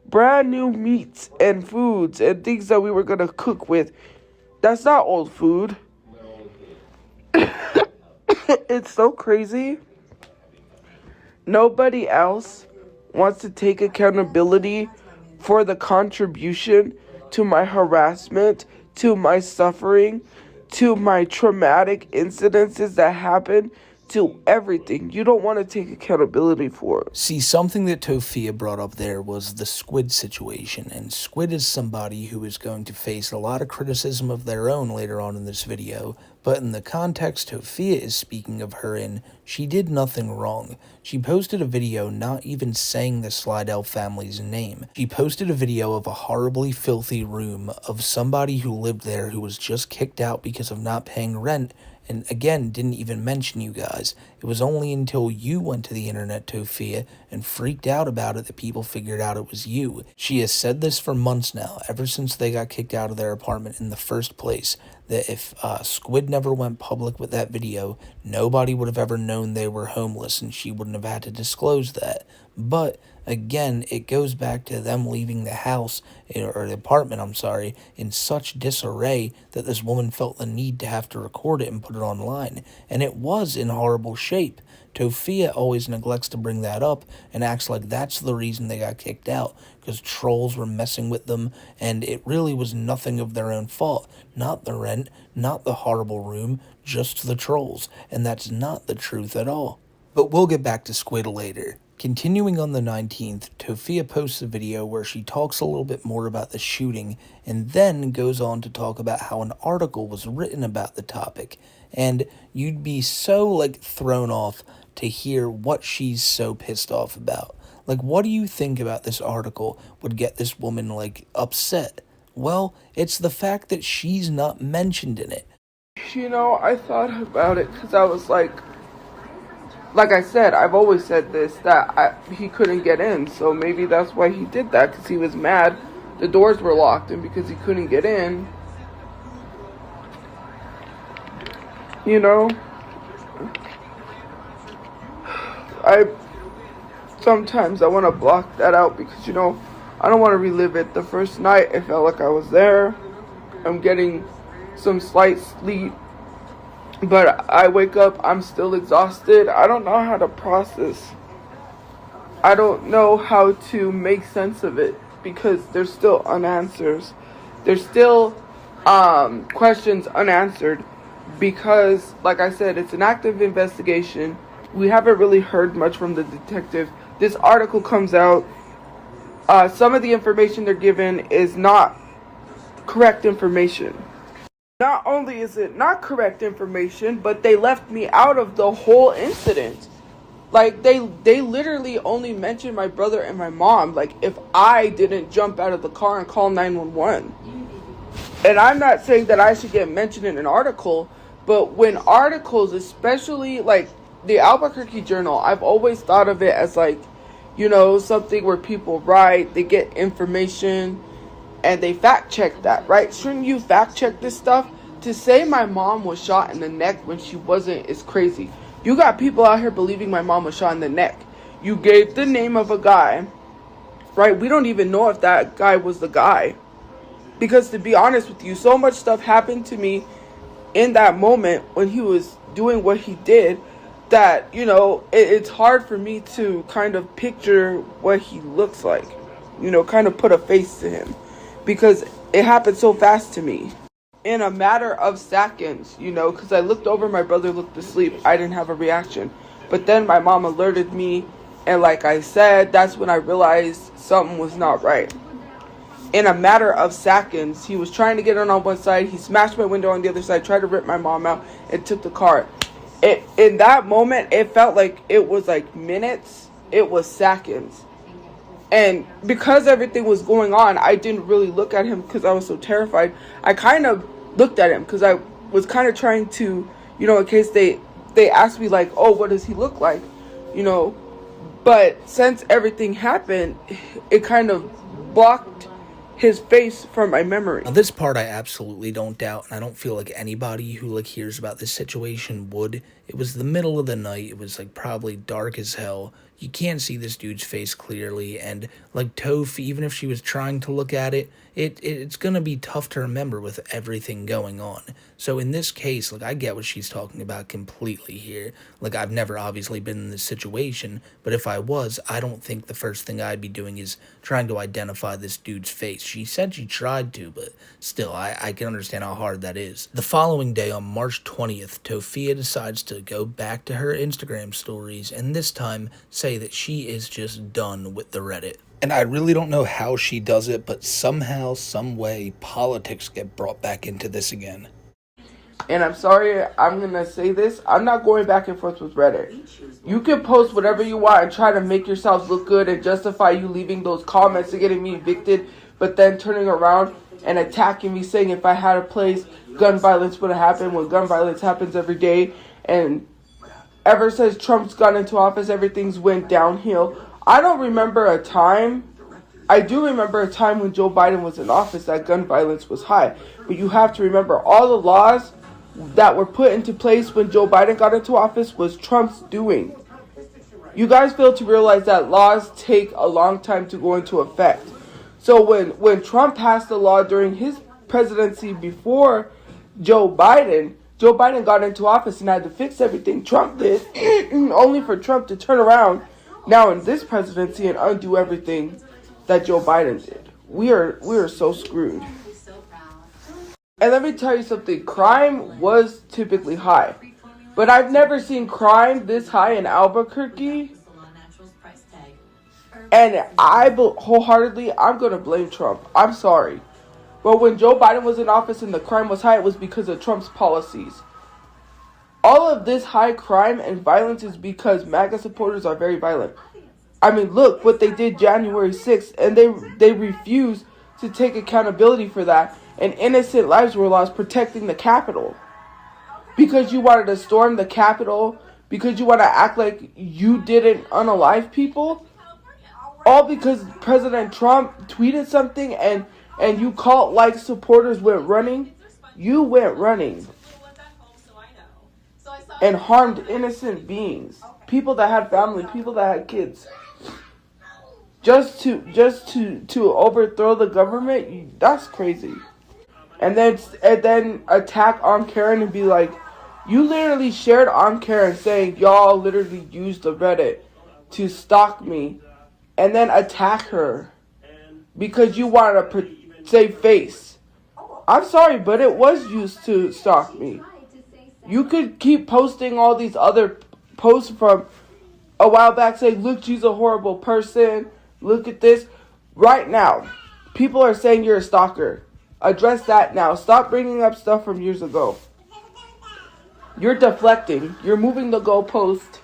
Brand new meats and foods and things that we were going to cook with. That's not old food. It's so crazy. Nobody else wants to take accountability for the contribution to my harassment, to my suffering, to my traumatic incidences that happen, to everything. You don't want to take accountability for it. See, something that Tophia brought up there was the Squid situation, and Squid is somebody who is going to face a lot of criticism of their own later on in this video, but in the context Tophia is speaking of her in, she did nothing wrong. She posted a video not even saying the Slidell family's name. She posted a video of a horribly filthy room of somebody who lived there who was just kicked out because of not paying rent, and again, didn't even mention you guys. It was only until you went to the internet, Tophia, and freaked out about it that people figured out it was you. She has said this for months now, ever since they got kicked out of their apartment in the first place, that if Squid never went public with that video, nobody would have ever known they were homeless, and she wouldn't have had to disclose that. But again, it goes back to them leaving the house, or the apartment, I'm sorry, in such disarray that this woman felt the need to have to record it and put it online. And it was in horrible shape. Tophia always neglects to bring that up and acts like that's the reason they got kicked out, because trolls were messing with them, and it really was nothing of their own fault. Not the rent, not the horrible room, just the trolls. And that's not the truth at all. But we'll get back to Squid later. Continuing on the 19th, Tophia posts a video where she talks a little bit more about the shooting and then goes on to talk about how an article was written about the topic. And you'd be so thrown off to hear what she's so pissed off about. What do you think about this article would get this woman upset? Well, it's the fact that she's not mentioned in it. I thought about it because I was like I said, I've always said this, that he couldn't get in. So maybe that's why he did that, because he was mad. The doors were locked, and because he couldn't get in, sometimes I want to block that out because, I don't want to relive it. The first night, it felt like I was there. I'm getting some slight sleep. But I wake up, I'm still exhausted. I don't know how to process. I don't know how to make sense of it because there's still unanswers. There's still questions unanswered because, like I said, it's an active investigation. We haven't really heard much from the detective. This article comes out. Some of the information they're given is not correct information. Not only is it not correct information, but they left me out of the whole incident. They literally only mentioned my brother and my mom. If I didn't jump out of the car and call 911. And I'm not saying that I should get mentioned in an article, but when articles, especially the Albuquerque Journal, I've always thought of it as something where people write, they get information, and they fact check that, right? Shouldn't you fact check this stuff? To say my mom was shot in the neck when she wasn't is crazy. You got people out here believing my mom was shot in the neck. You gave the name of a guy, right? We don't even know if that guy was the guy. Because to be honest with you, so much stuff happened to me in that moment when he was doing what he did that, it's hard for me to kind of picture what he looks like. Kind of put a face to him. Because it happened so fast to me. In a matter of seconds, because I looked over, my brother looked asleep. I didn't have a reaction. But then my mom alerted me, and like I said, that's when I realized something was not right. In a matter of seconds, he was trying to get on one side, he smashed my window on the other side, tried to rip my mom out, and took the car. In that moment, it felt like it was minutes, it was seconds. And because everything was going on, I didn't really look at him because I was so terrified. I kind of looked at him because I was kind of trying to, in case they asked me oh, what does he look like? But since everything happened, it kind of blocked his face from my memory. Now, this part I absolutely don't doubt, and I don't feel like anybody who, like, hears about this situation would. It was the middle of the night. It was, like, probably dark as hell. You can't see this dude's face clearly, and, like, Toph, even if she was trying to look at it, it's gonna be tough to remember with everything going on. So in this case, like, I get what she's talking about completely here. Like, I've never obviously been in this situation, but if I was, I don't think the first thing I'd be doing is trying to identify this dude's face. She said she tried to, but still, I can understand how hard that is. The following day, on March 20th, Tophia decides to go back to her Instagram stories, and this time say that she is just done with the Reddit. And I really don't know how she does it, but somehow, some way, politics get brought back into this again. And I'm sorry, I'm going to say this. I'm not going back and forth with Reddit. You can post whatever you want and try to make yourselves look good and justify you leaving those comments and getting me evicted, but then turning around and attacking me, saying if I had a place, gun violence would have happened, when gun violence happens every day. And ever since Trump's got into office, everything's went downhill. I don't remember a time. I do remember a time when Joe Biden was in office that gun violence was high. But you have to remember, all the laws that were put into place when Joe Biden got into office was Trump's doing. You guys fail to realize that laws take a long time to go into effect. So when Trump passed the law during his presidency before Joe Biden got into office and had to fix everything Trump did, only for Trump to turn around now in this presidency and undo everything that Joe Biden did. We are so screwed. And let me tell you something, crime was typically high. But I've never seen crime this high in Albuquerque. And wholeheartedly, I'm going to blame Trump. I'm sorry. But when Joe Biden was in office and the crime was high, it was because of Trump's policies. All of this high crime and violence is because MAGA supporters are very violent. I mean, look what they did January 6th, and they refused to take accountability for that, and innocent lives were lost protecting the Capitol. Because you wanted to storm the Capitol, because you want to act like you didn't unalive people, all because President Trump tweeted something and you cult-like supporters went running. You went running and harmed innocent beings, people that had family, people that had kids, just to overthrow the government. That's crazy. And then attack on Karen and be like, you literally shared on Karen saying y'all literally used the Reddit to stalk me, and then attack her because you wanted to save face. I'm sorry, but it was used to stalk me. You could keep posting all these other posts from a while back saying, look, she's a horrible person. Look at this. Right now, people are saying you're a stalker. Address that now. Stop bringing up stuff from years ago. You're deflecting. You're moving the goalpost.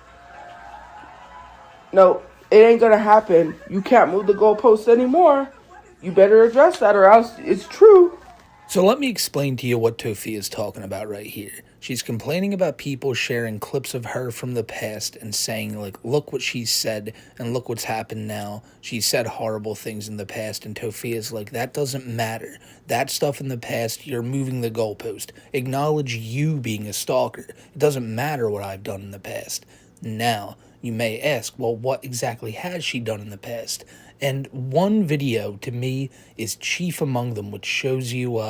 No, it ain't gonna happen. You can't move the goalpost anymore. You better address that or else it's true. So let me explain to you what Tophia is talking about right here. She's complaining about people sharing clips of her from the past and saying, like, look what she said and look what's happened now. She said horrible things in the past, and Tophia's like, that doesn't matter. That stuff in the past, you're moving the goalpost. Acknowledge you being a stalker. It doesn't matter what I've done in the past. Now, you may ask, well, what exactly has she done in the past? And one video, to me, is chief among them, which shows you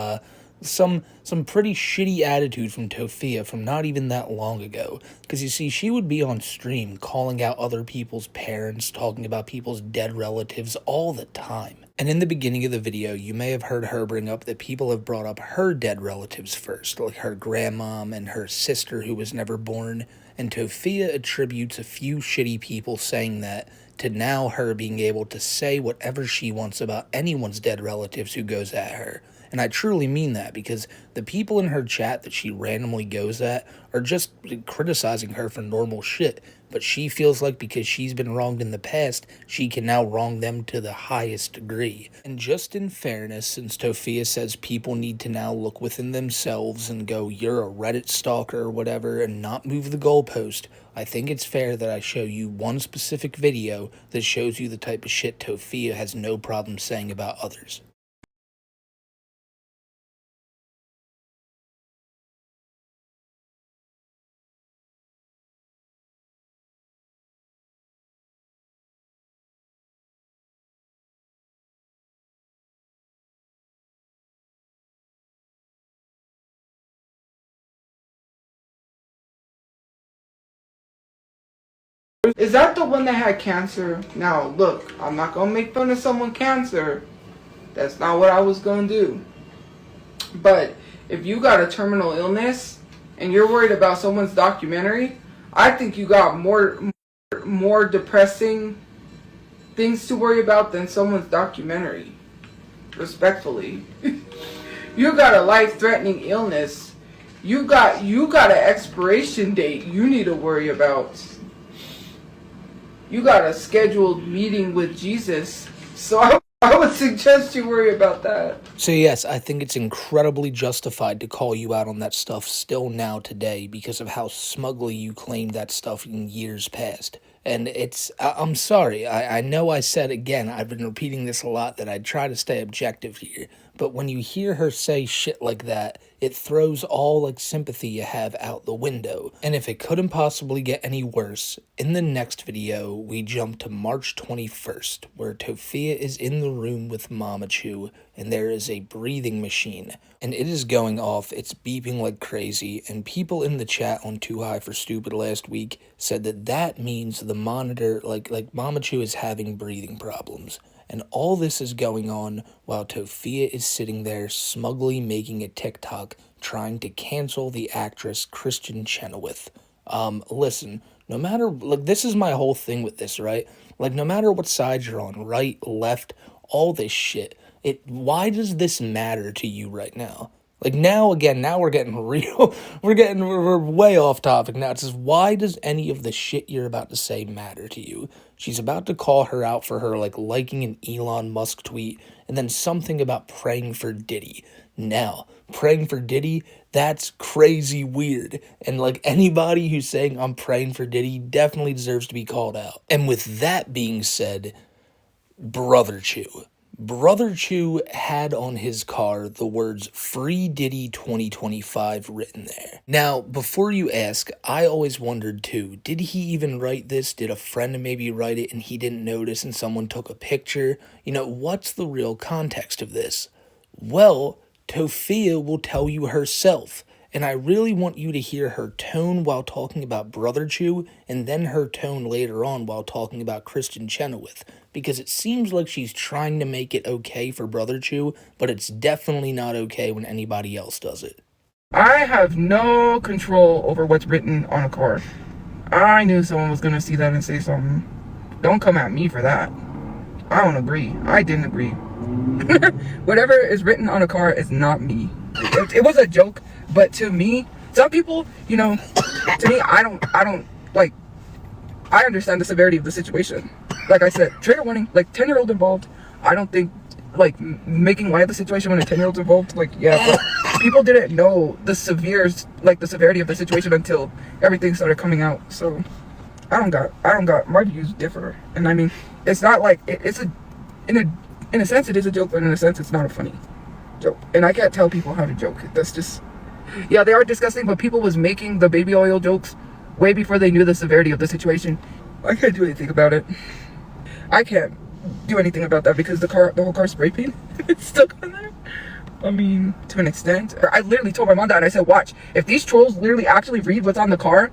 some pretty shitty attitude from Tophia from not even that long ago. Because you see, she would be on stream calling out other people's parents, talking about people's dead relatives all the time. And in the beginning of the video, you may have heard her bring up that people have brought up her dead relatives first, like her grandmom and her sister who was never born. And Tophia attributes a few shitty people saying that to now her being able to say whatever she wants about anyone's dead relatives who goes at her. And I truly mean that, because the people in her chat that she randomly goes at are just criticizing her for normal shit. But she feels like because she's been wronged in the past, she can now wrong them to the highest degree. And just in fairness, since Tophia says people need to now look within themselves and go, you're a Reddit stalker or whatever, and not move the goalpost, I think it's fair that I show you one specific video that shows you the type of shit Tophia has no problem saying about others. Is that the one that had cancer? Now, look, I'm not gonna make fun of someone cancer. That's not what I was gonna do. But if you got a terminal illness and you're worried about someone's documentary, I think you got more depressing things to worry about than someone's documentary. Respectfully. You got a life-threatening illness. You got an expiration date you need to worry about. You got a scheduled meeting with Jesus. So I would suggest you worry about that. So yes, I think it's incredibly justified to call you out on that stuff still now today because of how smugly you claimed that stuff in years past. And I'm sorry, I know I said again, I've been repeating this a lot, that I'd try to stay objective here. But when you hear her say shit like that, it throws all sympathy you have out the window. And if it couldn't possibly get any worse, in the next video, we jump to March 21st, where Tophia is in the room with Mamachu, and there is a breathing machine. And it is going off, it's beeping like crazy, and people in the chat on Too High for Stupid last week said that means the monitor, like Mamachu is having breathing problems. And all this is going on while Tophia is sitting there smugly making a TikTok trying to cancel the actress Kristen Chenoweth. Listen, no matter, this is my whole thing with this, right? No matter what side you're on, right, left, all this shit, why does this matter to you right now? Now we're getting real, we're way off topic now. It's just, why does any of the shit you're about to say matter to you? She's about to call her out for her, liking an Elon Musk tweet, and then something about praying for Diddy. Now, praying for Diddy, that's crazy weird. And, anybody who's saying I'm praying for Diddy definitely deserves to be called out. And with that being said, Brotherchu. Brotherchu had on his car the words Free Diddy 2025 written there. Now, before you ask, I always wondered too, did he even write this? Did a friend maybe write it and he didn't notice and someone took a picture? What's the real context of this? Well, Tophia will tell you herself. And I really want you to hear her tone while talking about Brotherchu, and then her tone later on while talking about Kristen Chenoweth, because it seems like she's trying to make it okay for Brotherchu, but it's definitely not okay when anybody else does it. I have no control over what's written on a car. I knew someone was going to see that and say something. Don't come at me for that. I don't agree. I didn't agree. Whatever is written on a car is not me. It was a joke, but to me, some people, to me, I understand the severity of the situation. Like I said, trigger warning, 10-year-old involved. I don't think, making light of the situation when a 10-year-old's involved, but people didn't know the severity of the situation until everything started coming out. So I don't got, my views differ. And I mean, it's not in a sense it is a joke, but in a sense it's not a funny joke. And I can't tell people how to joke. That's just, they are disgusting, but people was making the baby oil jokes way before they knew the severity of the situation. I can't do anything about it. I can't do anything about that because the whole car spray paint, it's stuck on there. I mean, to an extent. I literally told my mom that, and I said, watch, if these trolls literally actually read what's on the car,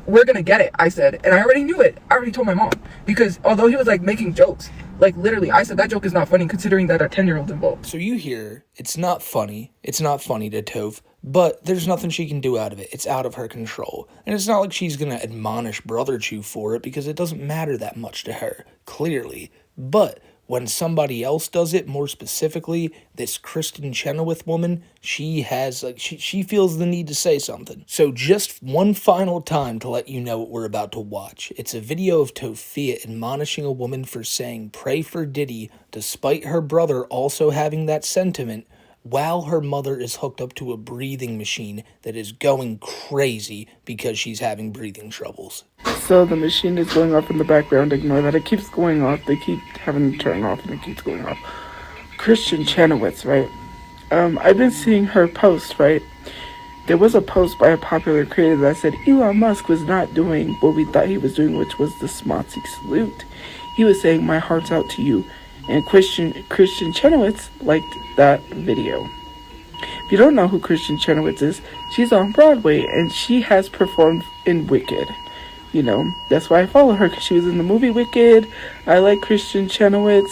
we're gonna get it, I said. And I already knew it. I already told my mom. Because although he was making jokes, literally, I said that joke is not funny considering that a 10-year-old's involved. So you hear, it's not funny to Toph, but there's nothing she can do out of it. It's out of her control. And it's not like she's gonna admonish Brotherchu for it because it doesn't matter that much to her, clearly. But when somebody else does it, more specifically, this Kristen Chenoweth woman, she has, she feels the need to say something. So just one final time to let you know what we're about to watch. It's a video of Tophia admonishing a woman for saying, "Pray for Diddy," despite her brother also having that sentiment, while her mother is hooked up to a breathing machine that is going crazy because she's having breathing troubles. So the machine is going off in the background. Ignore that. It keeps going off. They keep having to turn off and it keeps going off. Kristen Chenoweth, right? I've been seeing her post, right? There was a post by a popular creator that said Elon Musk was not doing what we thought he was doing, which was the SmokeyMcC salute. He was saying, "My heart's out to you." And Kristen Chenoweth liked that video. If you don't know who Kristen Chenoweth is, she's on Broadway and she has performed in Wicked. You know, that's why I follow her, because she was in the movie Wicked. I like Kristen Chenoweth.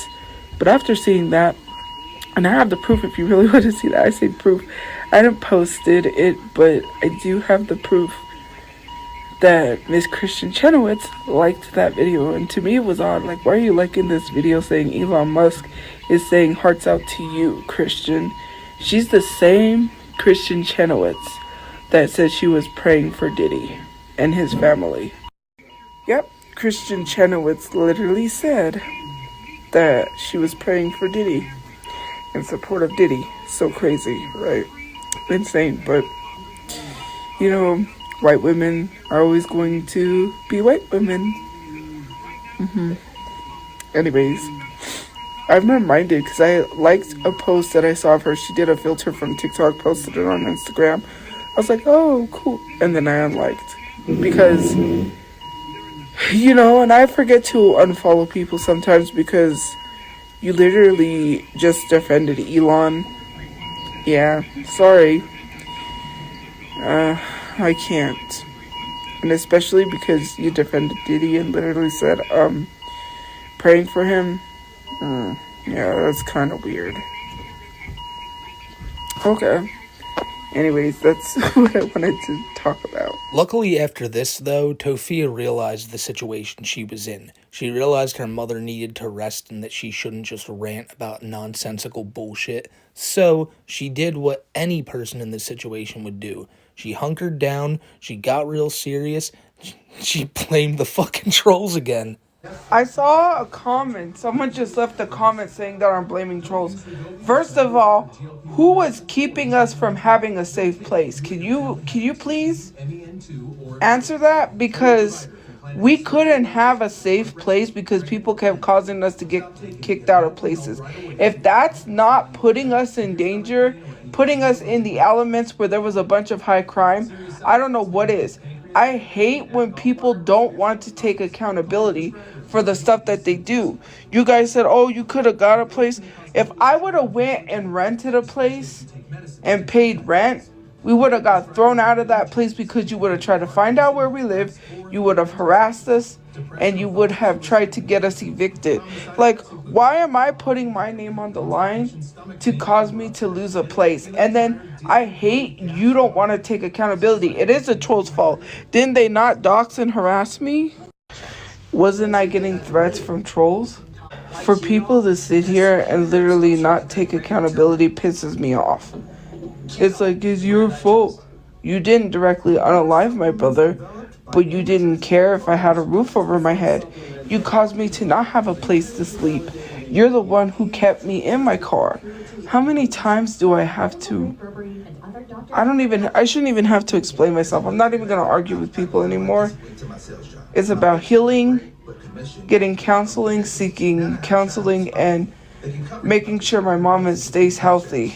But after seeing that, and I have the proof if you really want to see that. I say proof. I didn't post it, but I do have the proof that Miss Kristen Chenoweth liked that video. And to me it was odd. Like, why are you liking this video saying Elon Musk is saying hearts out to you, Christian? She's the same Kristen Chenoweth that said she was praying for Diddy and his family. Yep, Kristen Chenoweth literally said that she was praying for Diddy in support of Diddy. So crazy, right? Insane. But, you know, white women are always going to be white women. Anyways, I'm reminded because I liked a post that I saw of her. She did a filter from TikTok, posted it on Instagram. I was like, oh, cool. And then I unliked. Because, you know, and I forget to unfollow people sometimes because you literally just defended Elon. Yeah, sorry. I can't. And especially because you defended Diddy and literally said, praying for him. Yeah, that's kind of weird. Okay. Anyways, that's what I wanted to talk about. Luckily after this, though, Tophia realized the situation she was in. She realized her mother needed to rest and that she shouldn't just rant about nonsensical bullshit. So she did what any person in this situation would do. She hunkered down, she got real serious, she blamed the fucking trolls again. I saw a comment. Someone just left a comment saying that I'm blaming trolls. First of all, who was keeping us from having a safe place? Can you please answer that? Because we couldn't have a safe place because people kept causing us to get kicked out of places. If that's not putting us in danger, putting us in the elements where there was a bunch of high crime, I don't know what is. I hate when people don't want to take accountability for the stuff that they do. You guys said, oh, you could have got a place. If I would have went and rented a place and paid rent, we would have got thrown out of that place because you would have tried to find out where we live. You would have harassed us and you would have tried to get us evicted. Like, why am I putting my name on the line to cause me to lose a place? And then I hate you don't want to take accountability. It is the troll's fault. Didn't they not dox and harass me? Wasn't I getting threats from trolls? For people to sit here and literally not take accountability pisses me off. It's like, it's your fault. You didn't directly unalive my brother, but you didn't care if I had a roof over my head. You caused me to not have a place to sleep. You're the one who kept me in my car. How many times do I have to? I shouldn't even have to explain myself. I'm not even going to argue with people anymore. It's about healing, getting counseling, seeking counseling, and making sure my mama stays healthy.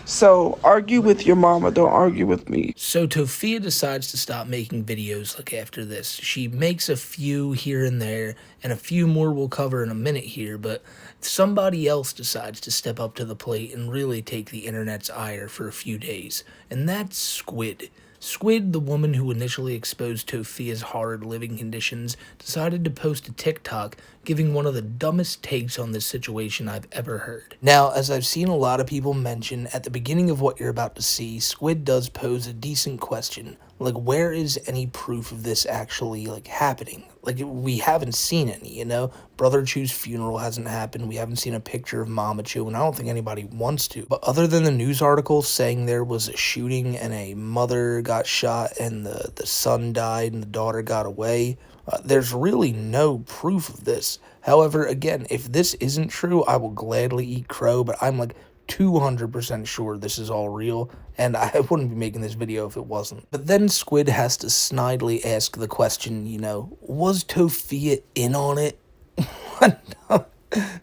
So, argue with your mama, don't argue with me. So Tophia decides to stop making videos like after this. She makes a few here and there, and a few more we'll cover in a minute here, but somebody else decides to step up to the plate and really take the internet's ire for a few days, and that's Squid. Squid, the woman who initially exposed Tophia's horrid living conditions, decided to post a TikTok giving one of the dumbest takes on this situation I've ever heard. Now, as I've seen a lot of people mention, at the beginning of what you're about to see, Squid does pose a decent question. Like, where is any proof of this actually, like, happening? Like, we haven't seen any, you know? Brotherchu's funeral hasn't happened. We haven't seen a picture of Mamachu, and I don't think anybody wants to. But other than the news articles saying there was a shooting and a mother got shot and the son died and the daughter got away, there's really no proof of this. However, again, if this isn't true, I will gladly eat crow, but I'm like 200% sure this is all real, and I wouldn't be making this video if it wasn't. But then Squid has to snidely ask the question, you know, was Tophia in on it?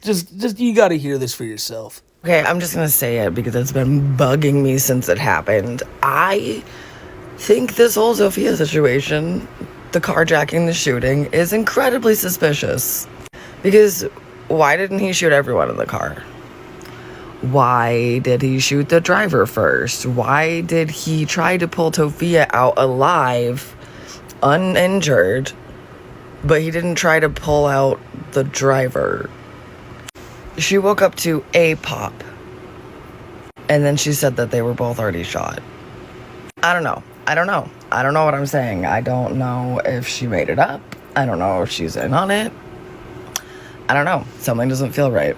just you gotta hear this for yourself. Okay, I'm just gonna say it because it's been bugging me since it happened. I think this whole Tophia situation, the carjacking, the shooting, is incredibly suspicious. Because why didn't he shoot everyone in the car? Why did he shoot the driver first? Why did he try to pull Tophia out alive, uninjured, but he didn't try to pull out the driver? She woke up to a pop, and then she said that they were both already shot. I don't know what I'm saying. I don't know if she made it up. I don't know if she's in on it. I don't know. Something doesn't feel right.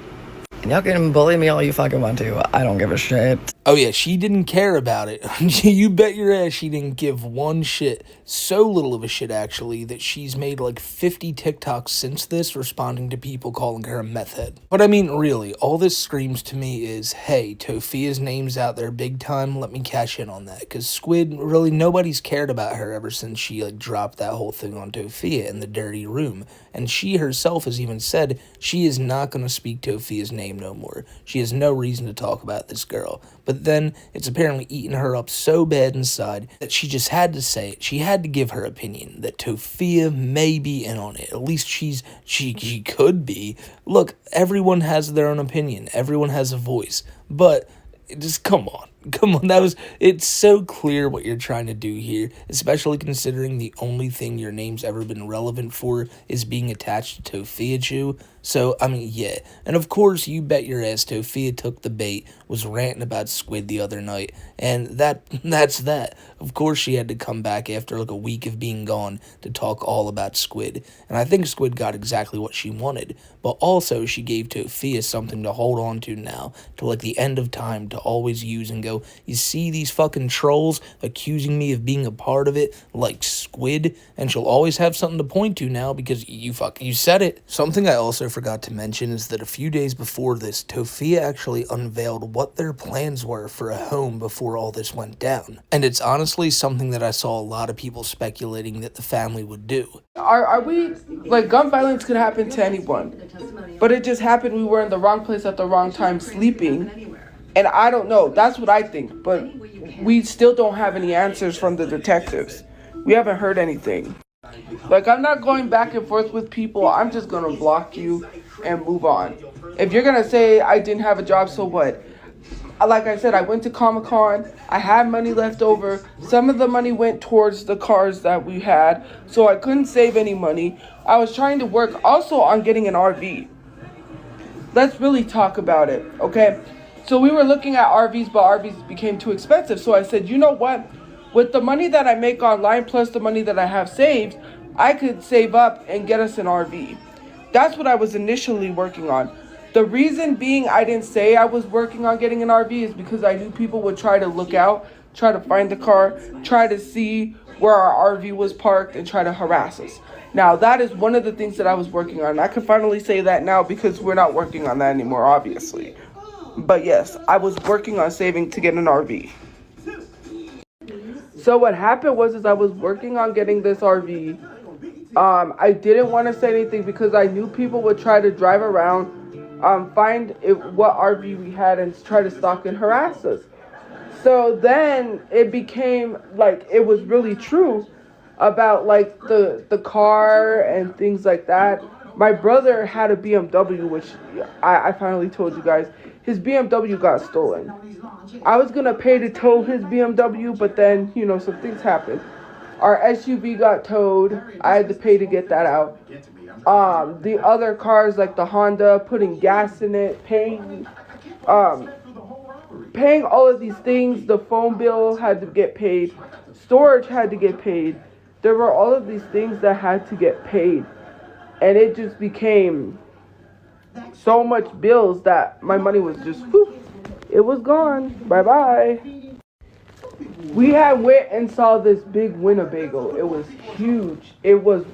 And y'all can bully me all you fucking want to. I don't give a shit. Oh yeah, she didn't care about it. You bet your ass she didn't give one shit. So little of a shit, actually, that she's made like 50 TikToks since this responding to people calling her a meth head. But I mean, really, all this screams to me is, hey, Tophia's name's out there big time, let me cash in on that. Because Squid, really, nobody's cared about her ever since she like dropped that whole thing on Tophia in the dirty room. And she herself has even said she is not going to speak Tophia's name no more. She has no reason to talk about this girl. But then it's apparently eaten her up so bad inside that she just had to say it. She had to give her opinion that Tophia may be in on it. At least she could be. Look, everyone has their own opinion. Everyone has a voice. But just come on. It's so clear what you're trying to do here, especially considering the only thing your name's ever been relevant for is being attached to Tophiachu. So, I mean, yeah. And of course, you bet your ass Tophia took the bait, was ranting about Squid the other night, and that's that. Of course, she had to come back after like a week of being gone to talk all about Squid. And I think Squid got exactly what she wanted. But also, she gave Tophia something to hold on to now, to like the end of time, to always use and go, you see these fucking trolls accusing me of being a part of it, like Squid? And she'll always have something to point to now because you said it. Something I also forgot to mention is that a few days before this, Tophia actually unveiled what their plans were for a home before all this went down. And it's honestly something that I saw a lot of people speculating that the family would do. Are we, like, gun violence could happen to anyone, but it just happened we were in the wrong place at the wrong time sleeping, and I don't know, that's what I think, but we still don't have any answers from the detectives. We haven't heard anything. Like, I'm not going back and forth with people. I'm just going to block you and move on. If you're going to say I didn't have a job, so what? Like I said, I went to Comic-Con. I had money left over. Some of the money went towards the cars that we had, so I couldn't save any money. I was trying to work also on getting an RV. Let's really talk about it, okay? So we were looking at RVs, but RVs became too expensive. So I said, you know what? With the money that I make online plus the money that I have saved, I could save up and get us an RV. That's what I was initially working on. The reason being I didn't say I was working on getting an RV is because I knew people would try to look out, try to find the car, try to see where our RV was parked, and try to harass us. Now, that is one of the things that I was working on. I can finally say that now because we're not working on that anymore, obviously. But yes, I was working on saving to get an RV. So what happened was I was working on getting this RV. I didn't want to say anything because I knew people would try to drive around, find what RV we had and try to stalk and harass us. So then it became like it was really true about like the car and things like that. My brother had a BMW, which I finally told you guys. His BMW got stolen. I was going to pay to tow his BMW, but then, you know, some things happened. Our SUV got towed. I had to pay to get that out. The other cars, like the Honda, putting gas in it, paying all of these things. The phone bill had to get paid. storage had to get paid. There were all of these things that had to get paid. And it just became so much bills that my money was just, whew, it was gone. Bye-bye. We had went and saw this big Winnebago. It was huge. It was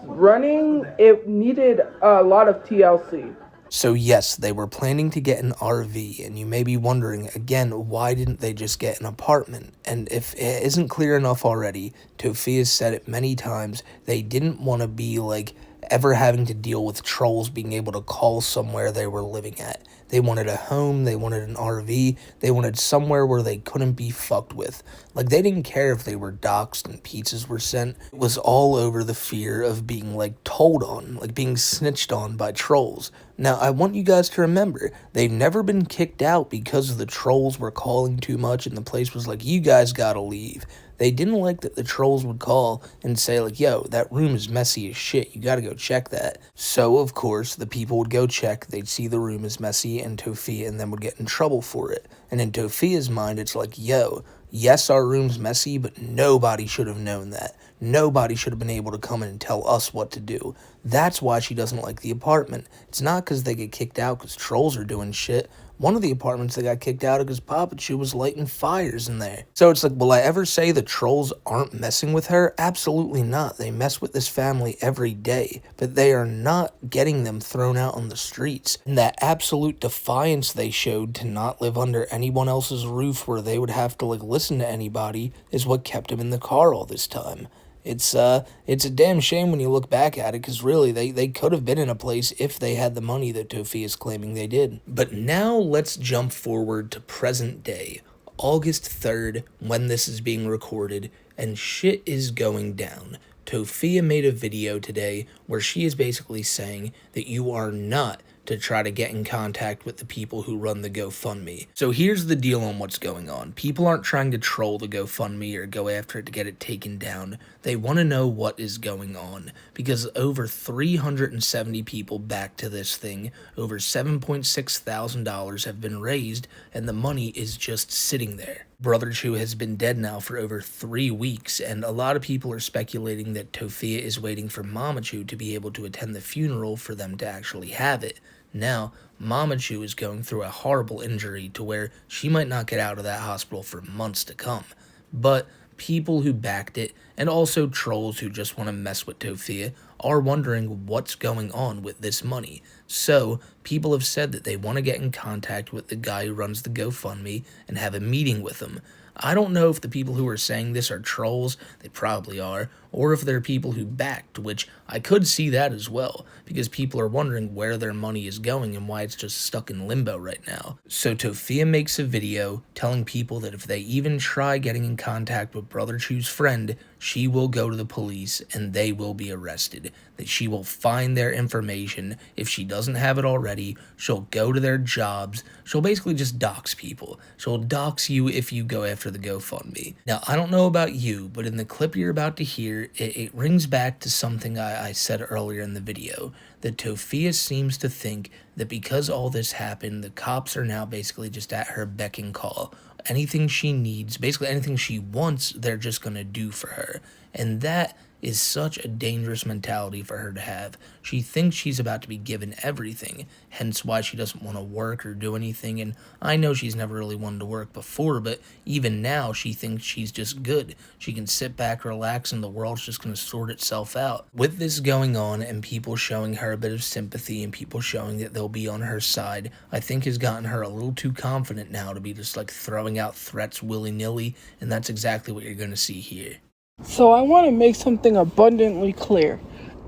running. It needed a lot of TLC. So yes, they were planning to get an RV, and you may be wondering, again, why didn't they just get an apartment? And if it isn't clear enough already, Tophia said it many times, they didn't want to be like ever having to deal with trolls being able to call somewhere they were living at. They wanted a home, they wanted an RV, they wanted somewhere where they couldn't be fucked with. Like, they didn't care if they were doxxed and pizzas were sent. It was all over the fear of being, like, told on, like being snitched on by trolls. Now, I want you guys to remember, they've never been kicked out because the trolls were calling too much and the place was like, you guys gotta leave. They didn't like that the trolls would call and say, like, yo, that room is messy as shit. You gotta go check that. So, of course, the people would go check. They'd see the room is messy and Tophia and then would get in trouble for it. And in Tophia's mind, it's like, yo, yes, our room's messy, but nobody should have known that. Nobody should have been able to come in and tell us what to do. That's why she doesn't like the apartment. It's not because they get kicked out because trolls are doing shit. One of the apartments they got kicked out of because Papachu was lighting fires in there. So it's like, will I ever say the trolls aren't messing with her? Absolutely not. They mess with this family every day, but they are not getting them thrown out on the streets. And that absolute defiance they showed to not live under anyone else's roof where they would have to like listen to anybody is what kept them in the car all this time. It's a damn shame when you look back at it, because really, they could have been in a place if they had the money that Tophia is claiming they did. But now let's jump forward to present day, August 3rd, when this is being recorded, and shit is going down. Tophia made a video today where she is basically saying that you are not to try to get in contact with the people who run the GoFundMe. So here's the deal on what's going on. People aren't trying to troll the GoFundMe or go after it to get it taken down. They want to know what is going on, because over 370 people back to this thing, over $7.6 thousand have been raised, and the money is just sitting there. Brotherchu has been dead now for over 3 weeks, and a lot of people are speculating that Tophia is waiting for Mamachu to be able to attend the funeral for them to actually have it. Now, Mamachu is going through a horrible injury to where she might not get out of that hospital for months to come. But people who backed it, and also trolls who just want to mess with Tophia, are wondering what's going on with this money. So, people have said that they want to get in contact with the guy who runs the GoFundMe and have a meeting with him. I don't know if the people who are saying this are trolls, they probably are, or if they're people who backed, which I could see that as well, because people are wondering where their money is going and why it's just stuck in limbo right now. So Tophia makes a video telling people that if they even try getting in contact with Brotherchu's friend, she will go to the police and they will be arrested. That she will find their information. If she doesn't have it already, she'll go to their jobs. She'll basically just dox people. She'll dox you if you go after the GoFundMe. Now, I don't know about you, but in the clip you're about to hear, it rings back to something I said earlier in the video, that Tophia seems to think that because all this happened, the cops are now basically just at her beck and call. Anything she needs, basically anything she wants, they're just going to do for her. And that is such a dangerous mentality for her to have. She thinks she's about to be given everything, hence why she doesn't want to work or do anything. And I know she's never really wanted to work before, but even now she thinks she's just good. She can sit back, relax, and the world's just going to sort itself out. With this going on and people showing her a bit of sympathy and people showing that they'll be on her side, I think has gotten her a little too confident now to be just like throwing out threats willy-nilly, and that's exactly what you're going to see here. So I want to make something abundantly clear.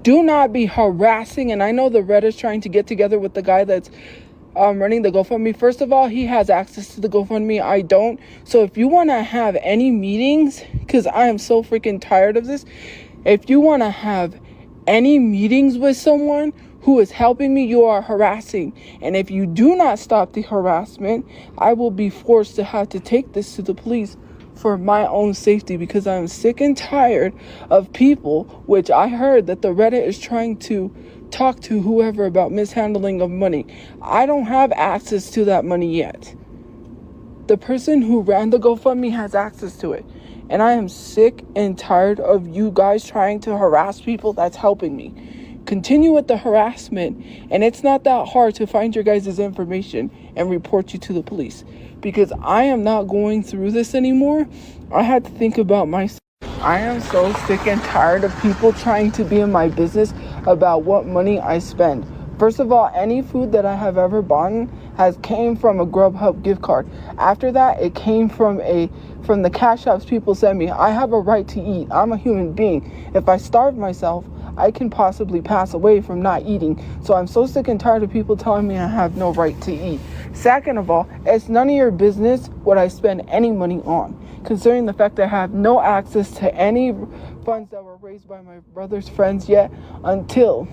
Do not be harassing, and I know the Red is trying to get together with the guy that's running the GoFundMe. First of all, he has access to the GoFundMe. I don't. So if you want to have any meetings, because I am so freaking tired of this, if you want to have any meetings with someone who is helping me, you are harassing. And if you do not stop the harassment, I will be forced to have to take this to the police for my own safety, because I'm sick and tired of people, which I heard that the Reddit is trying to talk to whoever about mishandling of money. I don't have access to that money yet. The person who ran the GoFundMe has access to it. And I am sick and tired of you guys trying to harass people that's helping me. Continue with the harassment, and it's not that hard to find your guys' information and report you to the police, because I am not going through this anymore. I had to think about myself. I am so sick and tired of people trying to be in my business about what money I spend. First of all, any food that I have ever bought has came from a Grubhub gift card. After that, it came from the cash apps people sent me. I have a right to eat. I'm a human being. If I starve myself, I can possibly pass away from not eating. So I'm so sick and tired of people telling me I have no right to eat. Second of all, it's none of your business what I spend any money on, considering the fact that I have no access to any funds that were raised by my brother's friends yet, until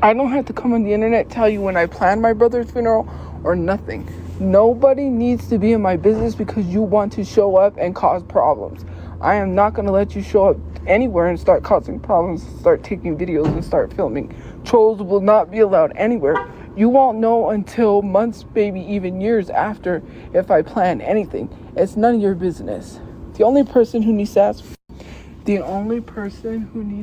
I don't have to come on the internet tell you when I plan my brother's funeral or nothing. Nobody needs to be in my business because you want to show up and cause problems. I am not going to let you show up anywhere and start causing problems, start taking videos and start filming. Trolls will not be allowed anywhere. You won't know until months, maybe even years after, if I plan anything. It's none of your business. The only person who needs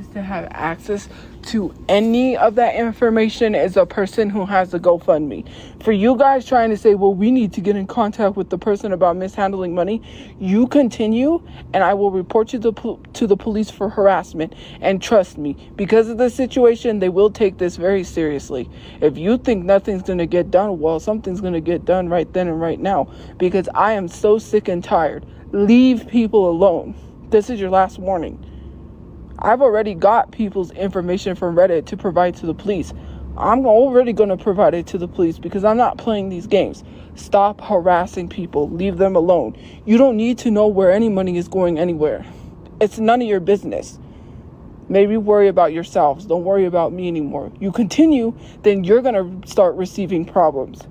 to have access to any of that information is a person who has a GoFundMe. For you guys trying to say, well, we need to get in contact with the person about mishandling money, you continue, and I will report you to the police for harassment. And trust me, because of the situation, they will take this very seriously. If you think nothing's going to get done, well, something's going to get done right then and right now, because I am so sick and tired. Leave people alone. This is your last warning. I've already got people's information from Reddit to provide to the police. I'm already going to provide it to the police because I'm not playing these games. Stop harassing people. Leave them alone. You don't need to know where any money is going anywhere. It's none of your business. Maybe worry about yourselves. Don't worry about me anymore. You continue, then you're going to start receiving problems.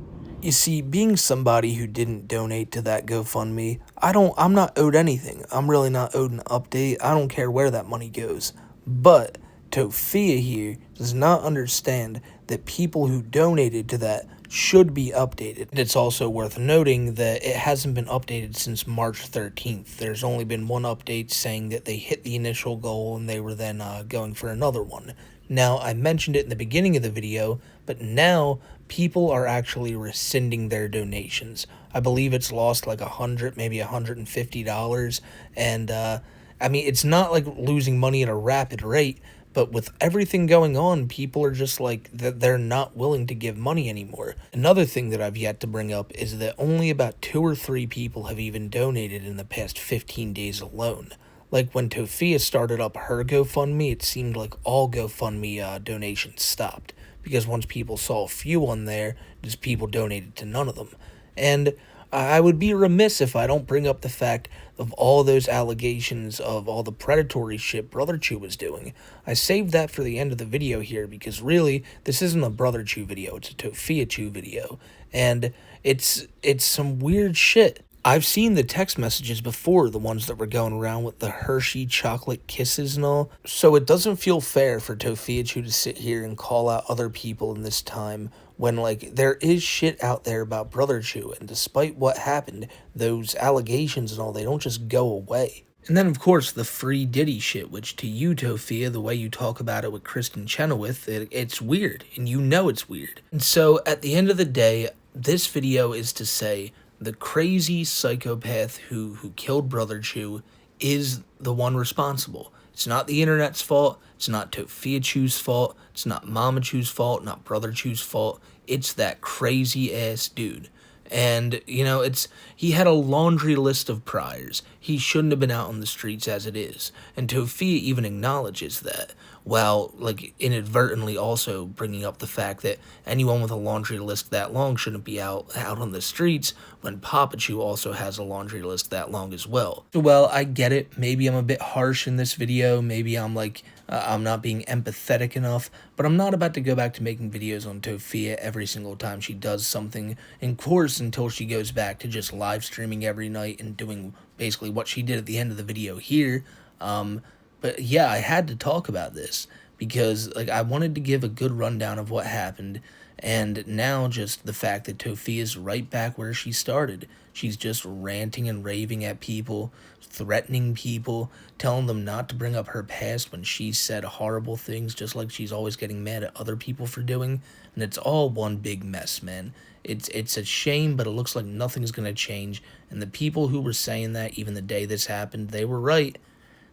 You see, being somebody who didn't donate to that GoFundMe, I'm not owed anything. I'm really not owed an update. I don't care where that money goes. But Tophia here does not understand that people who donated to that should be updated. It's also worth noting that it hasn't been updated since March 13th. There's only been one update saying that they hit the initial goal and they were then going for another one. Now, I mentioned it in the beginning of the video, but now people are actually rescinding their donations. I believe it's lost like $100, maybe $150, and I mean, it's not like losing money at a rapid rate, but with everything going on, people are just like, they're not willing to give money anymore. Another thing that I've yet to bring up is that only about 2 or 3 people have even donated in the past 15 days alone. Like when Tophia started up her GoFundMe, it seemed like all GoFundMe donations stopped. Because once people saw a few on there, just people donated to none of them. And I would be remiss if I don't bring up the fact of all those allegations of all the predatory shit Brotherchu was doing. I saved that for the end of the video here because really, this isn't a Brotherchu video, it's a Tophiachu video. And it's some weird shit. I've seen the text messages before, the ones that were going around with the Hershey chocolate kisses and all. So it doesn't feel fair for Tophiachu to sit here and call out other people in this time when, like, there is shit out there about Brotherchu, and despite what happened, those allegations and all, they don't just go away. And then, of course, the free Diddy shit, which to you, Tophia, the way you talk about it with Kristen Chenoweth, it's weird, and you know it's weird. And so, at the end of the day, this video is to say, the crazy psychopath who killed Brotherchu is the one responsible. It's not the internet's fault. It's not Tophiachu's fault. It's not Mamachu's fault. Not Brotherchu's fault. It's that crazy ass dude. And, you know, he had a laundry list of priors. He shouldn't have been out on the streets as it is. And Tophia even acknowledges that, while, like, inadvertently also bringing up the fact that anyone with a laundry list that long shouldn't be out on the streets, when Papachu also has a laundry list that long as well. So, well, I get it. Maybe I'm a bit harsh in this video. Maybe I'm, like, I'm not being empathetic enough, but I'm not about to go back to making videos on Tophia every single time she does something, of course, until she goes back to just live streaming every night and doing basically what she did at the end of the video here. But yeah, I had to talk about this because, like, I wanted to give a good rundown of what happened, And now just the fact that Tophia's right back where she started. She's just ranting and raving at people, threatening people, telling them not to bring up her past when she said horrible things, just like she's always getting mad at other people for doing. And it's all one big mess, man. It's a shame, but it looks like nothing's going to change. And the people who were saying that even the day this happened, they were right.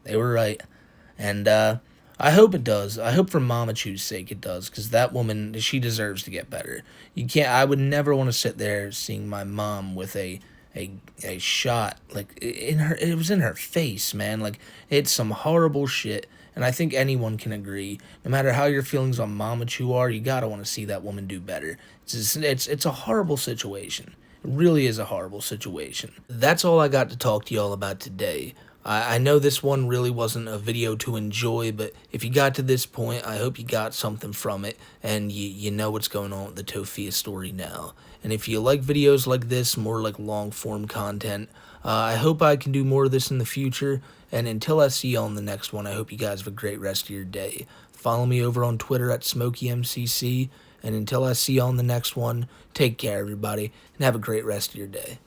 They were right. And I hope it does. I hope for Mamachu's sake it does, because that woman, she deserves to get better. You can't. I would never want to sit there seeing my mom with a shot like in her. It was in her face, man. Like, it's some horrible shit. And I think anyone can agree. No matter how your feelings on Mamachu are, you gotta want to see that woman do better. It's a horrible situation. It really is a horrible situation. That's all I got to talk to y'all about today. I know this one really wasn't a video to enjoy, but if you got to this point, I hope you got something from it, and you know what's going on with the Tophia story now. And if you like videos like this, more like long-form content, I hope I can do more of this in the future, and until I see y'all in the next one, I hope you guys have a great rest of your day. Follow me over on Twitter at SmokeyMcC, and until I see y'all in the next one, take care, everybody, and have a great rest of your day.